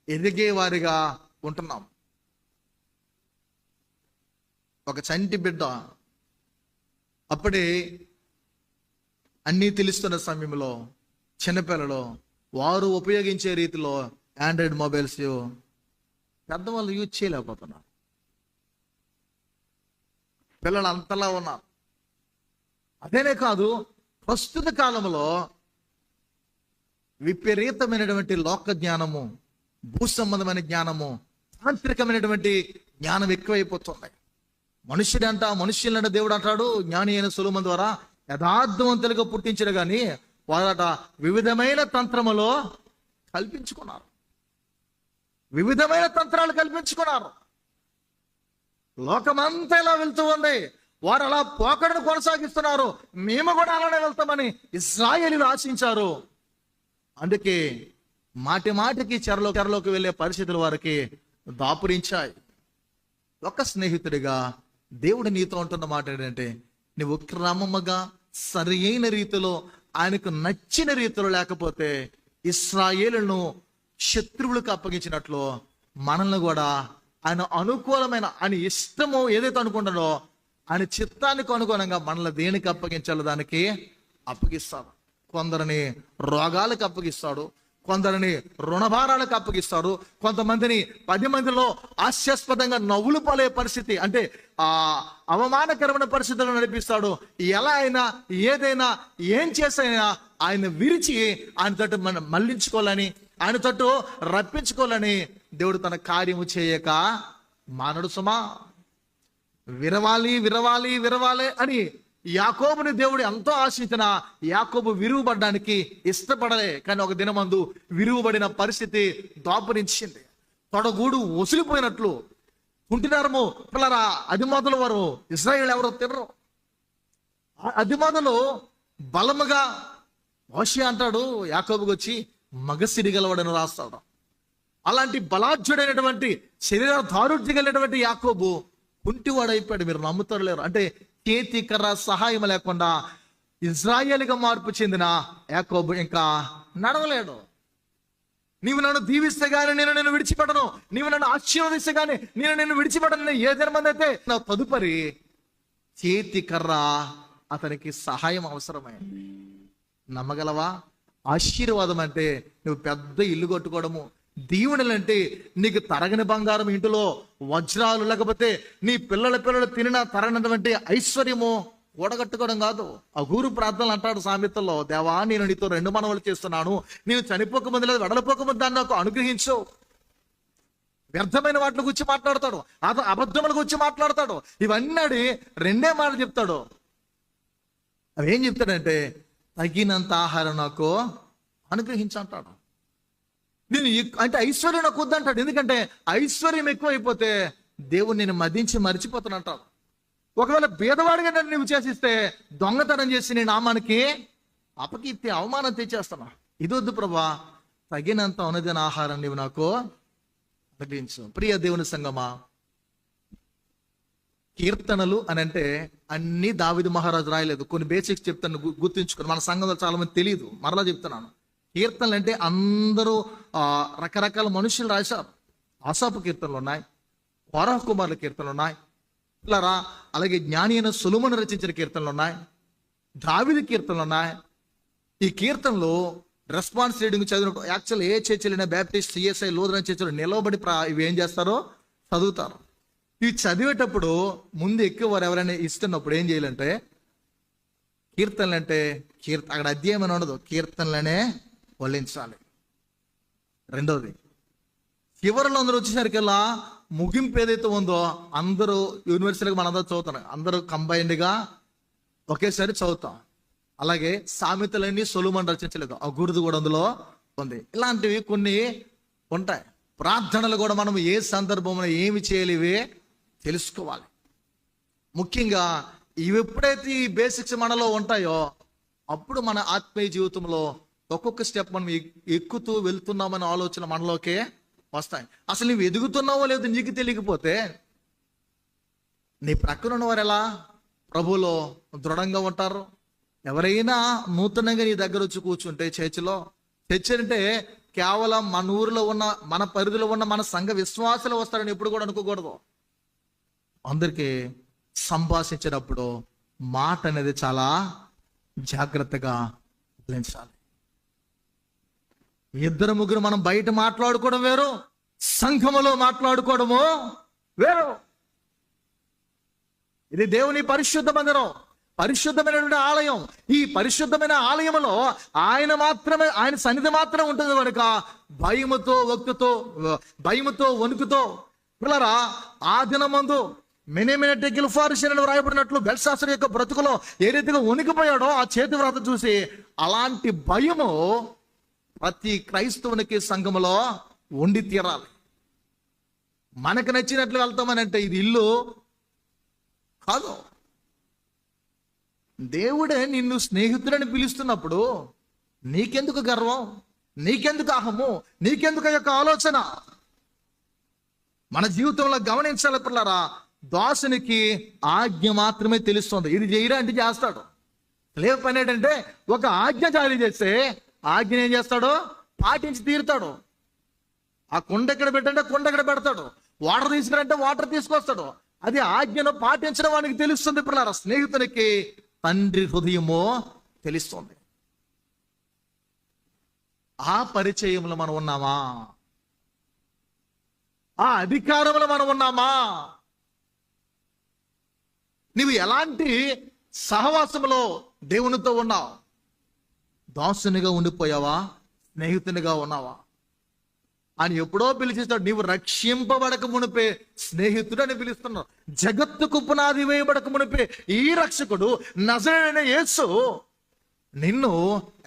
ఎదిగేవారిగా ఉంటున్నాం. ఒక చంటి బిడ్డ అప్పుడే అన్నీ తెలుస్తున్న సమయంలో చిన్నపిల్లలు వారు ఉపయోగించే రీతిలో ఆండ్రాయిడ్ మొబైల్స్ పెద్దవాళ్ళు యూజ్ చేయలేకపోతున్నారు. పిల్లలు అంతలా ఉన్నారు. అదేనే కాదు, ప్రస్తుత కాలంలో విపరీతమైనటువంటి లోక జ్ఞానము, భూ సంబంధమైన జ్ఞానము, తాంత్రికమైనటువంటి జ్ఞానం ఎక్కువైపోతుంది. మనుష్యులంటే దేవుడు అంటాడు, జ్ఞాని అయిన సొలొమోను ద్వారా యథార్థవంతులుగా పుట్టించడు కానీ వారట వివిధమైన తంత్రములో కల్పించుకున్నారు. వివిధమైన తంత్రాలు కల్పించుకున్నారు. లోకమంతా ఇలా వెళ్తూ ఉంది. వారు అలా పోకడను కొనసాగిస్తున్నారు. మేము కూడా అలానే వెళ్తామని ఇశ్రాయేలీయులు ఆశించారు. అందుకే మాటి మాటికి చెరలోకి వెళ్ళే పరిస్థితులు వారికి దాపురించాయి. ఒక స్నేహితుడిగా దేవుడు నీతో ఉంటున్న మాట ఏంటంటే, నువ్వు క్రమముగా సరి అయిన రీతిలో ఆయనకు నచ్చిన రీతిలో లేకపోతే ఇశ్రాయేలును శత్రువులకు అప్పగించినట్లు మనల్ని కూడా ఆయన అనుకూలమైన, ఆయన ఇష్టము ఏదైతే అనుకుంటాడో ఆయన చిత్తానికి అనుగుణంగా మనల్ని దేనికి అప్పగించాలో దానికి అప్పగిస్తాడు. కొందరిని రోగాలకు అప్పగిస్తాడు, కొందరిని రుణభారాలకు అప్పగిస్తాడు, కొంతమందిని 10 మందిలో హాస్యాస్పదంగా నవ్వులు పాలే పరిస్థితి, అంటే ఆ అవమానకరమైన పరిస్థితులను నడిపిస్తాడు. ఎలా అయినా ఏదైనా ఏం చేసైనా ఆయన విరిచి ఆయన తట్టు మనం మళ్లించుకోవాలని, ఆయన తట్టు రప్పించుకోవాలని దేవుడు తన కార్యము చేయక మానడు సుమా. విరవాలి విరవాలి విరవాలి అని యాకోబుని దేవుడు ఎంతో ఆశించిన యాకోబు విరుగుబడడానికి ఇష్టపడలే. కానీ ఒక దినమందు విరుగుబడిన పరిస్థితి దాపురించింది. తొడగూడు ఒసిలిపోయినట్లు కుంటినారము పిల్లరా అది మొదలు వారు ఇశ్రాయేలు ఎవరో తినరు. అది మొదలు బలముగా మోషే అంటాడు యాకోబుకి వచ్చి మగసిరి గలవాడని రాస్తాడు. అలాంటి బలాఢ్యుడైనటువంటి శరీర దారుఢ్యం కలిగినటువంటి యాకోబు కుంటివాడైపోయాడు. మీరు నమ్ముతారు లేరు. అంటే చేతి కర్ర సహాయం లేకుండా ఇజ్రాయేలుగా మార్పు చెందిన యాకోబు ఇంకా నడవలేడు. నీవు నన్ను దీవిస్తే గానీ నేను విడిచిపెట్టను, నీవు నన్ను ఆశీర్వదిస్తే గానీ నేను విడిచిపెట్టను. ఏ జన్మంది అయితే నా తదుపరి చేతి కర్ర అతనికి సహాయం అవసరమైంది. నమ్మగలవా? ఆశీర్వాదం అంటే నువ్వు పెద్ద ఇల్లు కట్టుకోవడము, దీవెనలంటే నీకు తరగని బంగారం, ఇంటిలో వజ్రాలు, లేకపోతే నీ పిల్లలు తినిన తరగనటువంటి ఐశ్వర్యము కూడగట్టుకోవడం కాదు. అఘూరు ప్రార్థనలు అంటాడు సామెతల్లో, దేవా నేను నీతో 2 మనవలు చేస్తున్నాను, నేను చనిపోకముందు లేదు వెడలిపోకముందు దాన్ని నాకు అనుగ్రహించు. వ్యర్థమైన వాటిని గురించి మాట్లాడతాడు, అబద్ధముల గురించి మాట్లాడతాడు. ఇవన్నీ 2 మాటలు చెప్తాడు. అవి ఏం చెప్తాడంటే, తగినంత ఆహారం నాకు అనుగ్రహించంటాడు. నేను అంటే ఐశ్వర్యం నాకు వద్దంటాడు. ఎందుకంటే ఐశ్వర్యం ఎక్కువైపోతే దేవుడు నేను మదించి మర్చిపోతానంటాడు. ఒకవేళ భేదవాడిగా నన్ను నువ్వు చేసిస్తే దొంగతనం చేసి నీ నామానికి అపకీర్తి అవమానం తెచ్చేస్తాను. ఇదొద్దు ప్రభా, తగినంత అనుదిన ఆహారం నీవు నాకు అనుగ్రహించు. ప్రియ దేవుని సంగమా, కీర్తనలు అని అంటే అన్ని దావీదు మహారాజు రాయలేదు. కొన్ని బేసిక్స్ చెప్తాను, గుర్తుంచుకొని. మన సంఘంలో చాలా మంది తెలియదు, మరలా చెప్తున్నాను. కీర్తనలు అంటే అందరూ రకరకాల మనుషులు రాశారు. ఆసాపు కీర్తనలు ఉన్నాయి, కోరహ కుమారుల కీర్తనలు ఉన్నాయి, ఇట్లారా అలాగే జ్ఞాని అయిన సొలొమోను రచించిన కీర్తనలు ఉన్నాయి, దావీదు కీర్తనలు ఉన్నాయి. ఈ కీర్తనలు రెస్పాన్స్ రీడింగ్ చదివినప్పుడు యాక్చువల్ ఏ చర్చలైనా బ్యాప్టిస్ట్, సిఎస్ఐ, లూథరన్ చర్చలు నిలవబడి ఇవి ఏం చేస్తారో చదువుతారు. ఇవి చదివేటప్పుడు ముందు ఎక్కువ వారు ఎవరైనా ఇస్తున్నప్పుడు ఏం చేయాలంటే, కీర్తనలు అంటే అక్కడ అధ్యాయం అని ఉండదు, కీర్తనలనే వల్లించాలి. రెండవది, చివరిలో అందరూ వచ్చేసరికల్లా ముగింపు ఏదైతే ఉందో అందరూ యూనివర్సిటీగా మనందరూ చదువుతాం, అందరూ కంబైన్డ్గా ఒకేసారి చదువుతాం. అలాగే సామెతలన్నీ సొలొమోను రచించలేదు, అఘూరుది కూడా అందులో ఉంది. ఇలాంటివి కొన్ని ఉంటాయి. ప్రార్థనలు కూడా మనం ఏ సందర్భంలో ఏమి చేయాలి ఇవే తెలుసుకోవాలి. ముఖ్యంగా ఇవి ఎప్పుడైతే ఈ బేసిక్స్ మనలో ఉంటాయో అప్పుడు మన ఆత్మీయ జీవితంలో ఒక్కొక్క స్టెప్ మనం ఎక్కుతూ వెళ్తున్నామనే ఆలోచన మనలోకే వస్తాయి. అసలు నువ్వు ఎదుగుతున్నావో లేదో నీకు తెలియకపోతే నీ ప్రక్కన ఉన్నవారు ఎలా ప్రభువులో దృఢంగా ఉంటారు? ఎవరైనా నూతనంగా నీ దగ్గర వచ్చి కూర్చుంటే చర్చ్ అంటే కేవలం మన ఊరిలో ఉన్న, మన పరిధిలో ఉన్న మన సంఘ విశ్వాసాలు వస్తారని ఎప్పుడు కూడా అనుకోకూడదు. అందరికీ సంభాషించినప్పుడు మాట అనేది చాలా జాగ్రత్తగా పాటించాలి. ఇద్దరు ముగ్గురు మనం బయట మాట్లాడుకోవడం వేరు, సంఘములో మాట్లాడుకోవడము వేరు. ఇది దేవుని పరిశుద్ధ మందిరం, పరిశుద్ధమైనటువంటి ఆలయం. ఈ పరిశుద్ధమైన ఆలయంలో ఆయన సన్నిధి మాత్రమే ఉంటుంది కనుక భయముతో వణుకుతో పిల్లరా ఆ దినమందు మెనేమినెట్ గిల్ఫారిషన్ అని వ్రాయబడినట్లు బెల్షాసరు యొక్క బ్రతుకులో ఏ రీతిగా వణికిపోయాడో ఆ చేతి వ్రాత చూసి, అలాంటి భయము ప్రతి క్రైస్తవునికి సంఘములో ఉండి తీరాలి. మనకు నచ్చినట్లు వెళ్తామని అంటే ఇది ఇల్లు కాదు. దేవుడే నిన్ను స్నేహితుడని పిలుస్తున్నప్పుడు నీకెందుకు గర్వం, నీకెందుకు అహము, నీకెందుకు యొక్క ఆలోచన? మన జీవితంలో గమనించాలి పిల్లరా, దాసునికి ఆజ్ఞ మాత్రమే తెలుస్తుంది. ఇది చేయరా అంటే చేస్తాడు. లేవు పని ఏంటంటే ఒక ఆజ్ఞ జారీ చేస్తే ఆజ్ఞ ఏం చేస్తాడు? పాటించి తీరుతాడు. ఆ కుండ ఎక్కడ పెట్టంటే కుండ ఎక్కడ పెడతాడు, వాటర్ తీసుకురంటే వాటర్ తీసుకొస్తాడు. అది ఆజ్ఞను పాటించడం వానికి తెలుస్తుంది పిల్లరా. స్నేహితునికి తండ్రి హృదయమో తెలుస్తుంది. ఆ పరిచయంలో మనం ఉన్నామా? ఆ అధికారంలో మనం ఉన్నామా? నీవు ఎలాంటి సహవాసంలో దేవునితో ఉన్నావు? దాసునిగా ఉండిపోయావా, స్నేహితునిగా ఉన్నావా? అని ఎప్పుడో పిలిచేస్తాడు. నీవు రక్షింపబడక మునిపే స్నేహితుడు అని పిలుస్తున్నావు. జగత్తుకు పునాది వేయబడక మునిపే ఈ రక్షకుడు నజరేయుడైన యేసు నిన్ను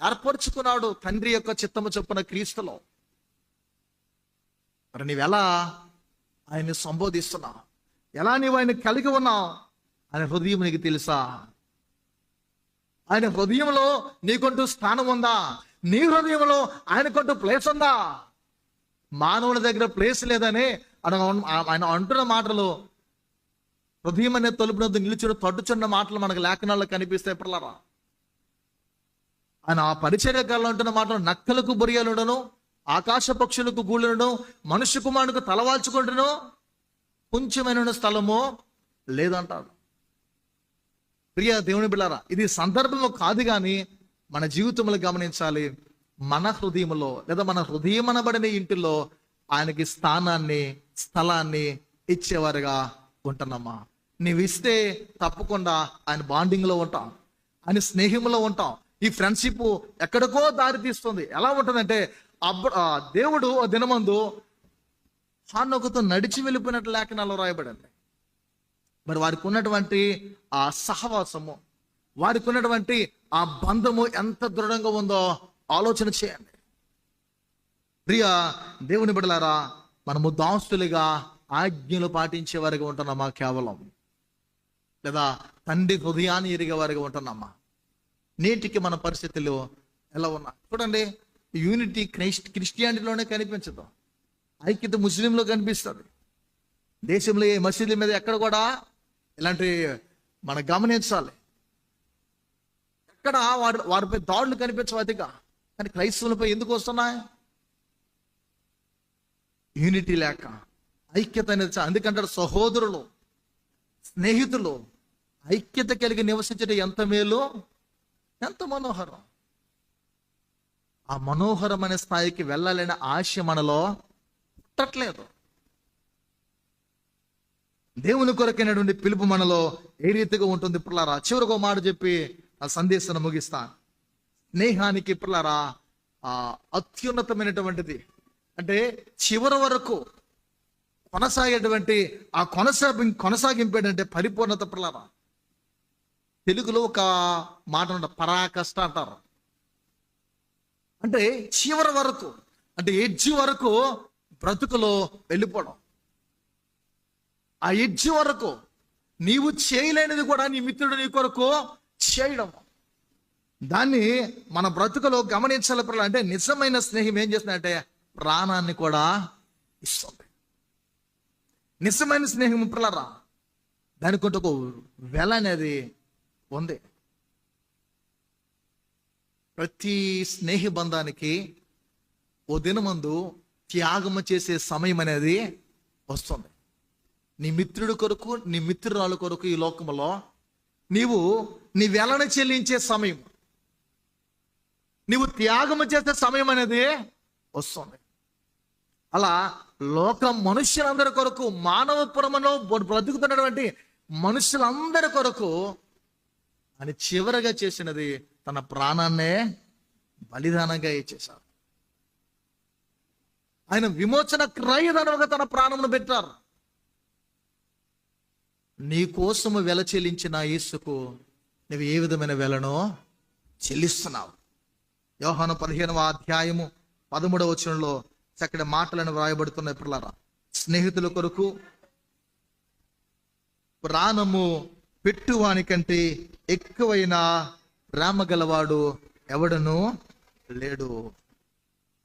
ఏర్పరచుకున్నాడు తండ్రి యొక్క చిత్తము చొప్పున క్రీస్తులో. మరి నీవెలా ఆయన్ని సంబోధిస్తున్నావు? ఎలా నీవు ఆయన కలిగి ఉన్నావు? ఆయన హృదయం నీకు తెలుసా? ఆయన హృదయంలో నీకంటూ స్థానం ఉందా? నీ హృదయంలో ఆయనకంటూ ప్లేస్ ఉందా? మానవుని దగ్గర ప్లేస్ లేదని ఆయన అంటున్న మాటలు, హృదయం అనే తలుపు వద్ద నిలుచున్న తడ్డుచున్న మాటలు మనకు లేఖనాల్లో కనిపిస్తాయి పిల్లరా. ఆయన ఆ పరిచర్యకాల్లో అంటున్న మాటలు, నక్కలకు బొరియలుడను, ఆకాశ పక్షులకు గూళ్ళను, మనుష్య కుమారునికి తలవాల్చుకుంటును కొంచెమైన స్థలము లేదంటాడు. ప్రియ దేవుని బిడ్డలారా, ఇది సందర్భంలో కాదు కానీ మన జీవితంలో గమనించాలి. మన హృదయంలో లేదా మన హృదయం అనబడిన ఇంటిలో ఆయనకి స్థలాన్ని ఇచ్చేవారుగా ఉంటున్నామా? నీవు ఇస్తే తప్పకుండా ఆయన బాండింగ్లో ఉంటాం, ఆయన స్నేహంలో ఉంటాం. ఈ ఫ్రెండ్షిప్ ఎక్కడికో దారి తీస్తుంది. ఎలా ఉంటుందంటే దేవుడు ఆ దినమందు హానోకుతో నడిచి వెళ్ళిపోయినట్లు లేఖనాల్లో రాయబడింది. మరి వారికి ఉన్నటువంటి ఆ సహవాసము, వారికి ఉన్నటువంటి ఆ బంధము ఎంత దృఢంగా ఉందో ఆలోచన చేయండి. ప్రియ దేవుని బిడ్డలారా, మనము దాసులుగా ఆజ్ఞలు పాటించే వారిగా ఉంటున్నామా కేవలం, లేదా తండ్రి హృదయాన్ని ఎరిగే వారిగా ఉంటున్నామా? నేటికి మన పరిస్థితులు ఎలా ఉన్నా చూడండి. యూనిటీ క్రిస్టియానిటీలోనే కనిపించదు, ఐక్యత ముస్లింలో కనిపిస్తుంది. దేశంలో ఏ మసీదుల మీద ఎక్కడ కూడా ఇలాంటి మనం గమనించాలి. ఎక్కడ వారిపై దాడులు కనిపించవు అతిగా, కానీ క్రైస్తవులపై ఎందుకు వస్తున్నాయి? యూనిటీ లేక, ఐక్యత అనేది. అందుకంటారు సహోదరులు, స్నేహితులు ఐక్యత కలిగి నివసించడం ఎంత మేలు, ఎంత మనోహరం. ఆ మనోహరమైన స్థాయికి వెళ్ళాలనే ఆశ మనలో పుట్టట్లేదు. దేవుని కొరకైనటువంటి పిలుపు మనలో ఏ రీతిగా ఉంటుంది పిల్లరా? చివరికి ఒక మాట చెప్పి ఆ సందేశాన్ని ముగిస్తాను. స్నేహానికి పిల్లరా అత్యున్నతమైనటువంటిది అంటే చివరి వరకు కొనసాగేటువంటి ఆ కొనసాగింపు ఏంటంటే పరిపూర్ణత పిల్లరా. తెలుగులో ఒక మాట ఉంటుంది, పరాకష్ట అంటారు. అంటే చివరి వరకు, అంటే ఎడ్జి వరకు బ్రతుకులో వెళ్ళిపోవడం. ఆ ఎడ్జి వరకు నీవు చేయలేనిది కూడా నీ మిత్రుడు నీ కొరకు చేయడం. దాన్ని మన బ్రతుకులో గమనించాలి పిల్లలు. అంటే నిజమైన స్నేహం ఏం చేస్తుందంటే ప్రాణాన్ని కూడా ఇస్తుంది. నిజమైన స్నేహం పిల్లరా, దానికి ఒక వెల అనేది ఉంది. ప్రతి స్నేహ బంధానికి ఓ దినమందు త్యాగము చేసే సమయం అనేది వస్తుంది. నీ మిత్రుడి కొరకు, నీ మిత్రురాలు కొరకు ఈ లోకంలో నీవు నీ వెలను చెల్లించే సమయం, నీవు త్యాగము చేసే సమయం అనేది వస్తుంది. అలా లోక మనుష్యులందరి కొరకు, మానవపురములో బ్రతుకుతున్నటువంటి మనుషులందరి కొరకు అని చివరగా చేసినది తన ప్రాణాన్నే బలిదానంగా ఇచ్చేశారు. ఆయన విమోచన క్రయధనముగా తన ప్రాణమును పెట్టారు. నీ కోసము వెల చెల్లించిన యేసుకు నువ్వు ఏ విధమైన వెలను చెల్లిస్తున్నావు? యోహాను 15వ అధ్యాయము 13వ వచనంలో చక్కటి మాటలను వ్రాయబడుతున్న పిల్లరా, స్నేహితుల కొరకు ప్రాణము పెట్టువానికంటే ఎక్కువైన ప్రేమ గలవాడు ఎవడను లేడు.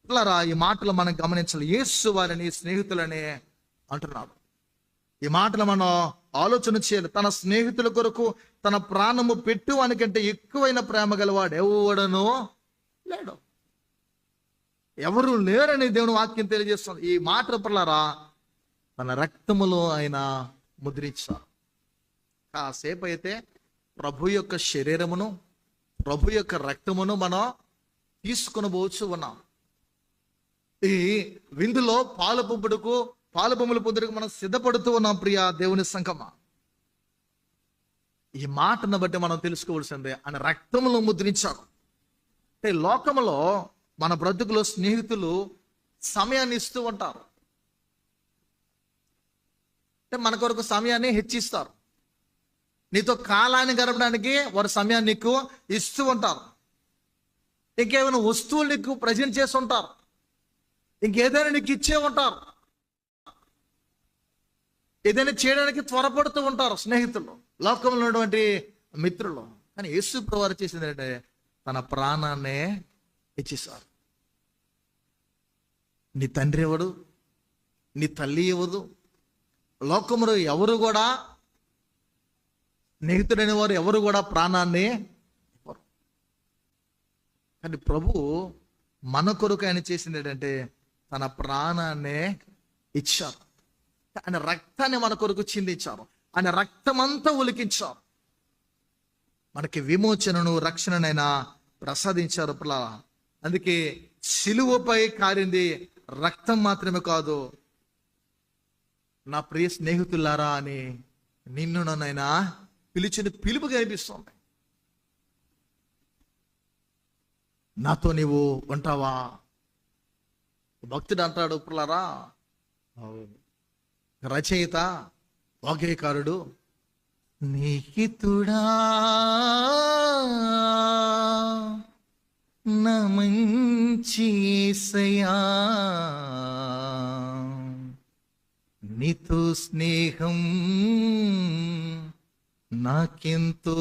పిల్లరా, ఈ మాటలు మనం గమనించాలి. యేసు వారిని స్నేహితులనే అంటున్నాడు. ఈ మాటలు మనం ఆలోచన చేయాలి. తన స్నేహితుల కొరకు తన ప్రాణము పెట్టువానికంటే ఎక్కువైన ప్రేమ గలవాడు ఎవడను లేడు. ఎవరు లేరని దేవుని వాక్యం తెలియజేస్తుంది. ఈ మాట పిల్లరా, తన రక్తములో ఆయన ముద్రించారు. కాసేపు అయితే ప్రభు యొక్క శరీరమును, ప్రభు యొక్క రక్తమును మనం తీసుకుని పోవచ్చు ఉన్నాం. ఈ విందులో పాలు బొమ్మలు పొందుటకు మనం సిద్ధపడుతూ ఉన్నాం. ప్రియ దేవుని సంగమా, ఈ మాటను బట్టి మనం తెలుసుకోవాల్సిందే, ఆయన రక్తములో ముద్రించాడు. అంటే లోకములో మన బ్రతుకులో స్నేహితులు సమయాన్ని ఇస్తూ ఉంటారు. అంటే మన కొరకు సమయాన్ని హెచ్చిస్తారు. నీతో కాలాన్ని గడపడానికి వారు సమయాన్ని నీకు ఇస్తూ ఉంటారు. ఇంకేమైనా వస్తువులు నీకు ప్రజెంట్ చేసి ఉంటారు. ఇంకేదైనా నీకు ఇచ్చే ఉంటారు. ఏదైనా చేయడానికి త్వరపడుతూ ఉంటారు స్నేహితులు, లోకంలో ఉన్నటువంటి మిత్రులు. కానీ యేసు ప్రభువారు చేసింది ఏంటంటే తన ప్రాణాన్నే ఇచ్చేసారు. నీ తండ్రి ఎవడు, నీ తల్లి ఎవరు, లోకములో ఎవరు కూడా, స్నేహితుడైన వారు ఎవరు కూడా ప్రాణాన్ని ఇవ్వరు. కానీ ప్రభు మన కొరకు ఆయన చేసింది ఏంటంటే తన ప్రాణాన్నే ఇచ్చారు. ఆయన రక్తాన్ని మన కొరకు చిందించారు. ఆయన రక్తమంతా ఒలికించారు. మనకి విమోచనను, రక్షణనైనా ప్రసాదించారు. అందుకే సిలువపై కారింది రక్తం మాత్రమే కాదు, నా ప్రియ స్నేహితులారా అని నిన్ను నన్నైనా పిలిచిన పిలుపు కనిపిస్తుంది. నాతో నీవు ఉంటావా? భక్తుడు అంటాడు పిల్లరా, రచయిత, వాగ్గేయకారుడు, స్నేహితుడా నా మంచి యేసయ్యా, నీతో స్నేహం నాకెంతో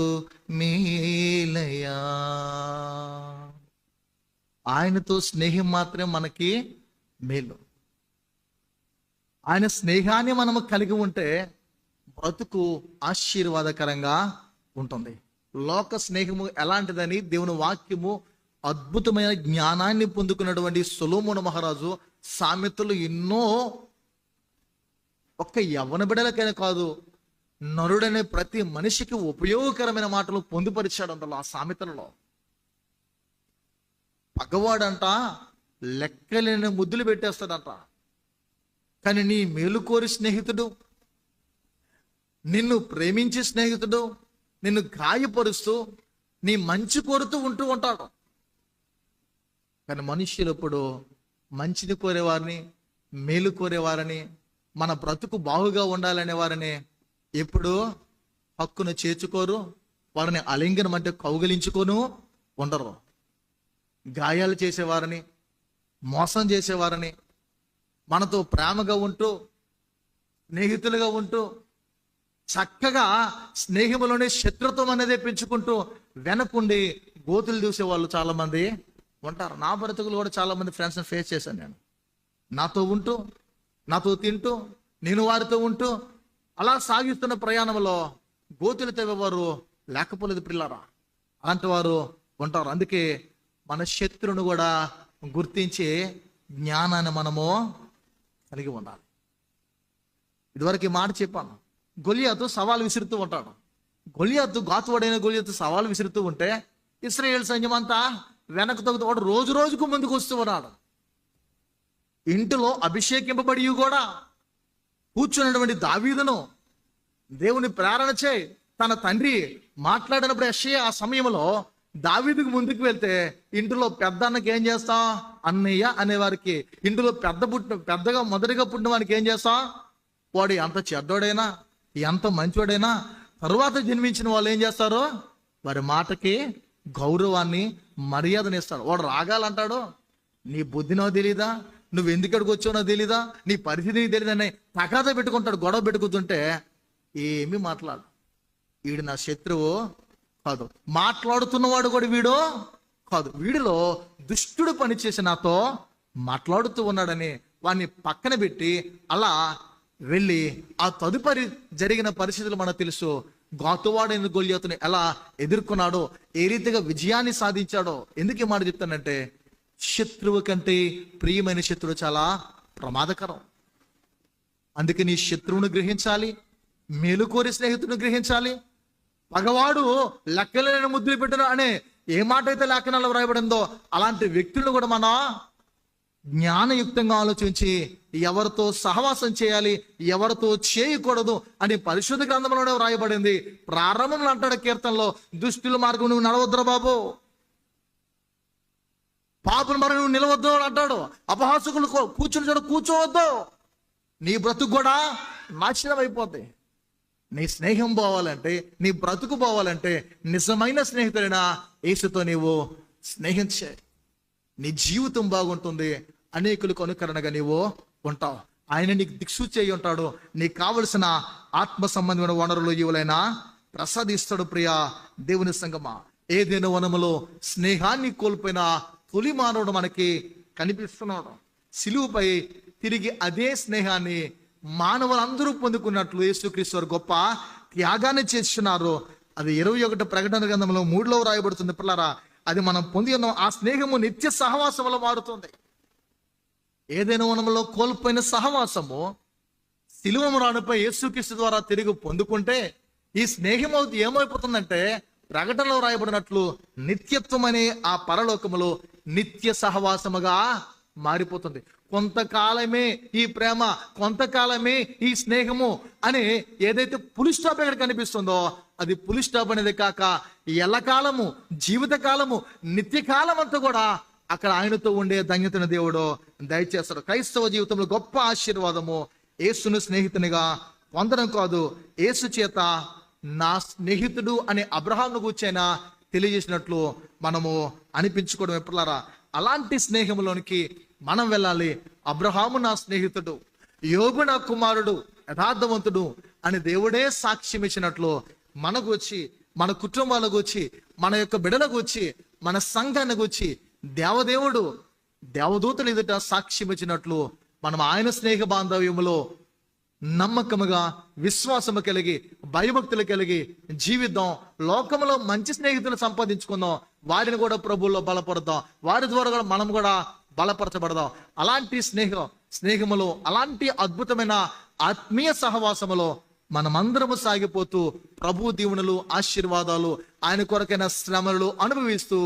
మేలయా. ఆయనతో స్నేహం మాత్రమే మనకి మేలు. ఆయన స్నేహాన్ని మనము కలిగి ఉంటే బ్రతుకు ఆశీర్వాదకరంగా ఉంటుంది. లోక స్నేహము ఎలాంటిదని దేవుని వాక్యము అద్భుతమైన జ్ఞానాన్ని పొందుకున్నటువంటి సొలొమోను మహారాజు సామెతలు ఎన్నో, ఒక్క యవ్వన బిడ్డలకైనా కాదు, నరుడనే ప్రతి మనిషికి ఉపయోగకరమైన మాటలు పొందుపరిచాడు అందులో, ఆ సామెతలలో. పగవాడంట లెక్కలేని ముద్దులు పెట్టేస్తాడంట. కానీ నీ మేలు కోరి స్నేహితుడు, నిన్ను ప్రేమించే స్నేహితుడు నిన్ను గాయపరుస్తూ నీ మంచి కోరుతూ ఉంటూ ఉంటాడు. కానీ మనుష్యులు ఎప్పుడు మంచిని కోరేవారిని, మేలు కోరేవారిని, మన బ్రతుకు బాగుగా ఉండాలనే వారిని ఎప్పుడు హక్కును చేర్చుకోరు. వారిని ఆలింగనం అంటే కౌగిలించుకోను ఉండరు. గాయాలు చేసేవారిని, మోసం చేసేవారిని, మనతో ప్రేమగా ఉంటూ స్నేహితులుగా ఉంటూ చక్కగా స్నేహములోనే శత్రుత్వం అనేది పెంచుకుంటూ వెనకుండి గోతులు చూసే వాళ్ళు చాలా మంది ఉంటారు. నా బ్రతుకులు కూడా చాలా మంది ఫ్రెండ్స్ని ఫేస్ చేశాను నేను. నాతో ఉంటూ, నాతో తింటూ, నేను వారితో ఉంటూ అలా సాగిస్తున్న ప్రయాణంలో గోతులు తవ్వేవారు లేకపోలేదు పిల్లరా. అలాంటి వారు ఉంటారు. అందుకే మన శత్రువును కూడా గుర్తించి జ్ఞానాన్ని మనము కలిగి ఉండాలి. ఇదివరకు ఈ మాట చెప్పాను. గొలియాతు సవాలు విసురుతూ ఉంటాడు. గాతువాడైన గొలియాతు సవాలు విసురుతూ ఉంటే ఇశ్రాయేల్ సైన్యం అంతా వెనక్కి తగ్గుతూ వాడు రోజు రోజుకు ముందుకు వస్తూ ఉన్నాడు. ఇంటిలో అభిషేకింపబడి కూడా కూర్చున్నటువంటి దావీదును దేవుని ప్రేరణ చేయి తన తండ్రి మాట్లాడినప్పుడు యెషయా ఆ సమయంలో దావీదుకు ముందుకు వెళ్తే ఇంటిలో పెద్ద అన్నకి ఏం చేస్తాం, అన్నయ్య అనేవారికి, ఇంటిలో పెద్దగా మొదటిగా పుట్టిన వానికి ఏం చేస్తాం, వాడు ఎంత చెడ్డోడైనా ఎంత మంచోడైనా తరువాత జన్మించిన వాళ్ళు ఏం చేస్తారు, వారి మాటకి గౌరవాన్ని మర్యాదను ఇస్తారు. వాడు రాగాలంటాడు, నీ బుద్ధినో తెలీదా, నువ్వు ఎందుకడికి వచ్చానో తెలీదా, నీ పరిస్థితి తెలియదని తగాద పెట్టుకుంటాడు. గొడవ పెట్టుకుంటుంటే ఏమీ మాట్లాడు. వీడు నా శత్రువు కాదు, మాట్లాడుతున్నవాడు కూడా వీడు కాదు, వీడిలో దుష్టుడు పనిచేసి నాతో మాట్లాడుతూ ఉన్నాడని వాడిని పక్కన పెట్టి అలా వెళ్ళి ఆ తదుపరి జరిగిన పరిస్థితులు మనకు తెలుసు. గాతువాడైన గొలియాతుని ఎలా ఎదుర్కొన్నాడో, ఏ రీతిగా విజయాన్ని సాధించాడో. ఎందుకు ఈ మాట చెప్తానంటే, శత్రువు కంటే ప్రియమైన శత్రువు చాలా ప్రమాదకరం. అందుకే నీ శత్రువును గ్రహించాలి, మేలుకోరి స్నేహితుడిని గ్రహించాలి. పగవాడు లెక్కలేని ముద్దులు పెట్టను అనే ఏ మాట అయితే లేఖనాల్లో వ్రాయబడిందో అలాంటి వ్యక్తులను కూడా మనం జ్ఞానయుక్తంగా ఆలోచించి ఎవరితో సహవాసం చేయాలి, ఎవరితో చేయకూడదు అని పరిశుద్ధ గ్రంథంలోనే వ్రాయబడింది. ప్రారంభంలో అంటాడు కీర్తనలో, దుష్టుల మార్గం నువ్వు నడవద్దురా బాబు, పాపుల మార్గం నువ్వు నిలవద్దు అని అంటాడు. అపహాసకులు కూర్చుని చోట కూర్చోవద్దు, నీ బ్రతుకు కూడా నాశనం అయిపోద్ది. నీ స్నేహం పోవాలంటే, నీ బ్రతుకు పోవాలంటే నిజమైన స్నేహితుడైన యేసుతో నీవు స్నేహం చేయి. నీ జీవితం బాగుంటుంది, అనేకులకు అనుకరణగా నీవు ఉంటావు. ఆయన నీకు దిక్సూచి అయి ఉంటాడు. నీకు కావలసిన ఆత్మ సంబంధమైన వనరులు ఇవులైనా ప్రసాదిస్తాడు. ప్రియా దేవుని సంగమా, ఏదైనా వనములో స్నేహాన్ని కోల్పోయిన తొలి మానవుడు మనకి కనిపిస్తున్నాడు. సిలువపై తిరిగి అదే స్నేహాన్ని మానవులందరూ పొందుకున్నట్లు యేసుక్రీస్తు వారు గొప్ప త్యాగాన్ని చేస్తున్నారు. అది 21 ప్రకటన గ్రంథంలో 3లో రాయబడుతుంది. పిల్లరా, అది మనం పొంది ఉన్నాం. ఆ స్నేహము నిత్య సహవాసంలో మారుతుంది. ఏదైనా వనంలో కోల్పోయిన సహవాసము సిలువ మ్రానుపై యేసుక్రీస్తు ద్వారా తిరిగి పొందుకుంటే ఈ స్నేహం ఏమైపోతుందంటే, ప్రకటనలో రాయబడినట్లు నిత్యత్వం అనే ఆ పరలోకములో నిత్య సహవాసముగా మారిపోతుంది. కొంతకాలమే ఈ ప్రేమ, కొంతకాలమే ఈ స్నేహము అని ఏదైతే పులి స్టాప్ ఇక్కడ కనిపిస్తుందో అది పులి స్టాప్ అనేది కాక ఎల్లకాలము, జీవితకాలము, నిత్యకాలం అంతా కూడా అక్కడ ఆయనతో ఉండే ధన్యతను దేవుడు దయచేస్తాడు. క్రైస్తవ జీవితంలో గొప్ప ఆశీర్వాదము యేసును స్నేహితునిగా పొందడం కాదు, యేసు చేత నా స్నేహితుడు అనే అబ్రహామును కూర్చైనా తెలియజేసినట్లు మనము అనిపించుకోవడం. ఎప్పుడారా అలాంటి స్నేహంలోనికి మనం వెళ్ళాలి. అబ్రహాము నా స్నేహితుడు, యోబు నా కుమారుడు, యథార్థవంతుడు అని దేవుడే సాక్ష్యం ఇచ్చినట్లు మనకు వచ్చి, మన కుటుంబాలకు వచ్చి, మన యొక్క బిడ్డలకు వచ్చి, మన సంఘానికి వచ్చి దేవదేవుడు దేవదూతలు ఎదుట సాక్ష్యం ఇచ్చినట్లు మనం ఆయన స్నేహ బాంధవ్యములో నమ్మకముగా, విశ్వాసము కలిగి, భయభక్తులు కలిగి జీవిద్దాం. లోకంలో మంచి స్నేహితులు సంపాదించుకుందాం, వారిని కూడా ప్రభువులో బలపడదాం, వారి ద్వారా కూడా మనం కూడా బలపరచబడదాం. అలాంటి స్నేహములో, అలాంటి అద్భుతమైన ఆత్మీయ సహవాసములో మనమందరము సాగిపోతూ ప్రభు దీవెనలు, ఆశీర్వాదాలు, ఆయన కొరకైన శ్రమలు అనుభవిస్తూ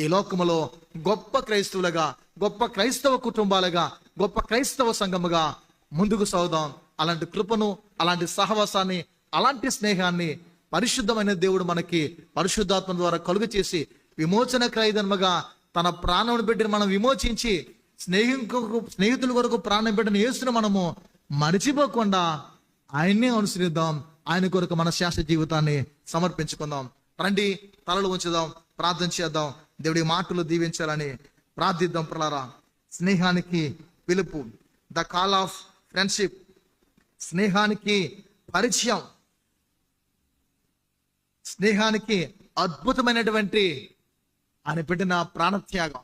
ఈ లోకములో గొప్ప క్రైస్తవులుగా, గొప్ప క్రైస్తవ కుటుంబాలుగా, గొప్ప క్రైస్తవ సంఘముగా ముందుకు సాగుదాం. అలాంటి కృపను, అలాంటి సహవాసాన్ని, అలాంటి స్నేహాన్ని పరిశుద్ధమైన దేవుడు మనకి పరిశుద్ధాత్మ ద్వారా కలుగు చేసి విమోచన క్రయధర్మగా తన ప్రాణం బిడ్డను మనం విమోచించి స్నేహితుల కొరకు ప్రాణం బిడ్డను యేసును మనము మరిచిపోకుండా ఆయన్నే అనుసరిద్దాం. ఆయన కొరకు మన శాశ్వత జీవితాన్ని సమర్పించుకుందాం. రండి, తలలు ఉంచుదాం, ప్రార్థన చేద్దాం. దేవుడి మాటలు దీవించాలని ప్రార్థిద్దాం. ప్రియులారా, స్నేహానికి పిలుపు, ద కాల్ ఆఫ్ ఫ్రెండ్షిప్, స్నేహానికి పరిచయం, స్నేహానికి అద్భుతమైనటువంటి ఆయన పెట్టిన ప్రాణత్యాగం.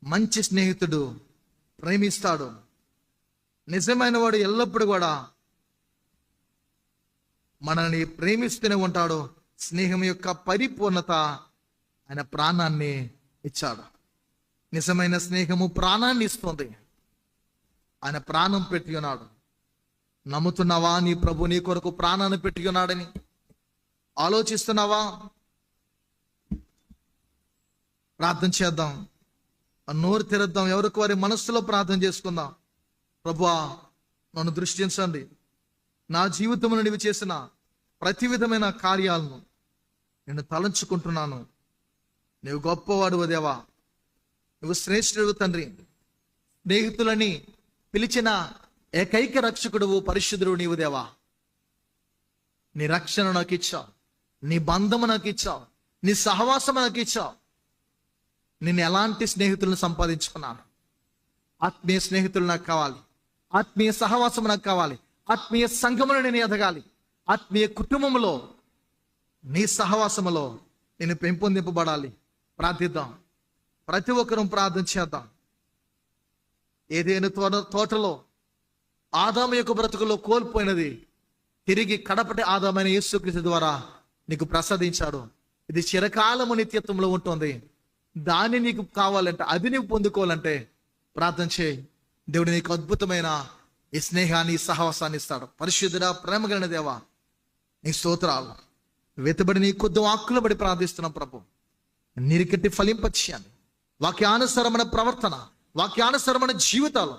మంచి స్నేహితుడు ప్రేమిస్తాడు. నిజమైన వాడు ఎల్లప్పుడూ కూడా మనల్ని ప్రేమిస్తూనే ఉంటాడు. స్నేహం యొక్క పరిపూర్ణత ఆయన ప్రాణాన్ని ఇచ్చాడు. నిజమైన స్నేహము ప్రాణాన్ని ఇస్తుంది. ఆయన ప్రాణం పెట్టి ఉన్నాడు. నమ్ముతున్నావా నీ ప్రభు నీ కొరకు ప్రాణాన్ని పెట్టి ఉన్నాడని? ఆలోచిస్తున్నావా? ప్రార్థన చేద్దాం, నోరు తెరద్దాం, ఎవరికి వారి మనస్సులో ప్రార్థన చేసుకుందాం. ప్రభువా, నన్ను దృష్టించండి. నా జీవితంలో నీవు చేసిన ప్రతి విధమైన కార్యాలను నేను తలంచుకుంటున్నాను. నీవు గొప్పవాడు దేవా, నువ్వు శ్రేష్ఠుడు తండ్రి. స్నేహితులని పిలిచిన ఏకైక రక్షకుడు పరిశుద్ధుడు నీవు దేవా. నీ రక్షణ నాకు ఇచ్చావు, నీ బంధము నాకు ఇచ్చావు, నీ సహవాసం నాకు ఇచ్చావు. నేను ఎలాంటి స్నేహితులను సంపాదించుకున్నాను? ఆత్మీయ స్నేహితులు నాకు కావాలి, ఆత్మీయ సహవాసం నాకు కావాలి, ఆత్మీయ సంఘములో నేను ఎదగాలి, ఆత్మీయ కుటుంబంలో నీ సహవాసములో నేను పెంపొందింపబడాలి. ప్రార్థిద్దాం, ప్రతి ఒక్కరూ ప్రార్థన చేద్దాం. ఏదైనా తోటలో ఆదాము యొక్క బ్రతుకులో కోల్పోయినది తిరిగి కడపటి ఆదామైన యేసుక్రీస్తు ద్వారా నీకు ప్రసాదించాడు. ఇది చిరకాలము నిత్యత్వంలో ఉంటుంది. దాన్ని నీకు కావాలంటే, అది నీకు పొందుకోవాలంటే ప్రార్థన చేయి. దేవుడు నీకు అద్భుతమైన ఈ స్నేహాన్ని, ఈ సహవాసాన్ని ఇస్తాడు. పరిశుద్ధుడా, ప్రేమ కలిగిన దేవా, నీ స్తోత్రాలు. వెతబడి నీ కొద్ది వాక్కులు బడి ప్రార్థిస్తున్నాం ప్రభు. నీరికట్టి ఫలింపచేయాలి. వాక్యానుసరమైన ప్రవర్తన, వాక్యానుసరమైన జీవితాలు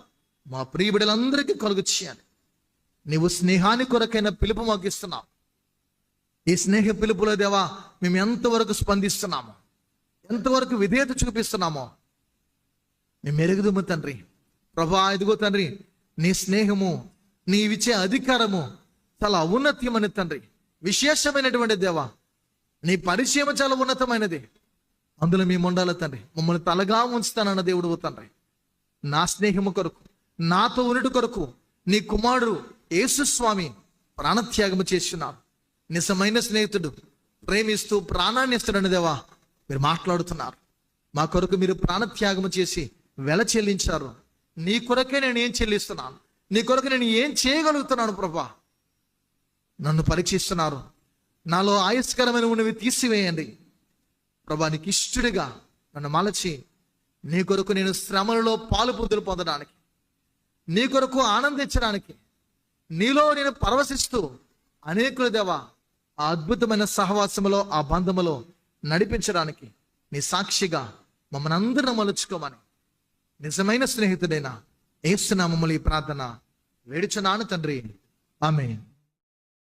మా ప్రియ బిడ్డలందరికీ కలుగు చేయాలి. నీవు స్నేహాన్ని కొరకైన పిలుపు మాకు ఇస్తున్నావు. ఈ స్నేహ పిలుపులో దేవా మేము ఎంతవరకు స్పందిస్తున్నామో, ఎంతవరకు విధేయత చూపిస్తున్నామో మేము ఎరుగుదుము తండ్రి. ప్రభా, ఇదిగో తండ్రి, నీ స్నేహము, నీవిచ్చే అధికారము చాలా ఔన్నత్యమైన తండ్రి, విశేషమైనటువంటి దేవా. నీ పరిచయం చాలా ఉన్నతమైనది. అందులో మేము ఉండాలి తండ్రి. మమ్మల్ని తలగా ఉంచుతానన్న దేవుడు తండ్రి. నా స్నేహము కొరకు, నాతో ఉన్నటి కొరకు నీ కుమారుడు యేసుస్వామి ప్రాణత్యాగము చేస్తున్నారు. నిజమైన స్నేహితుడు ప్రేమిస్తూ ప్రాణాన్ని ఇస్తాడని దేవా మీరు మాట్లాడుతున్నారు. మా కొరకు మీరు ప్రాణత్యాగము చేసి వెల చెల్లించారు. నీ కొరకే నేను ఏం చెల్లిస్తున్నాను, నీ కొరకు నేను ఏం చేయగలుగుతున్నాను ప్రభా? నన్ను పరీక్షిస్తున్నారు. నాలో ఆయస్కరమైన ఉన్నవి తీసివేయండి ప్రభా. నీకు ఇష్టడిగా నన్ను మలచి నీ కొరకు నేను శ్రమలలో పాలు పొందడానికి, నీ కొరకు ఆనందించడానికి, నీలో నేను పరవశిస్తూ అనేకుల దేవా ఆ అద్భుతమైన సహవాసములో, ఆ బంధములో నడిపించడానికి నీ సాక్షిగా మమ్మల్ని అందరిని మలుచుకోమని నిజమైన స్నేహితుడైన యేసు నామములో ఈ ప్రార్థన వేడుచున్నాను తండ్రి. ఆమేన్.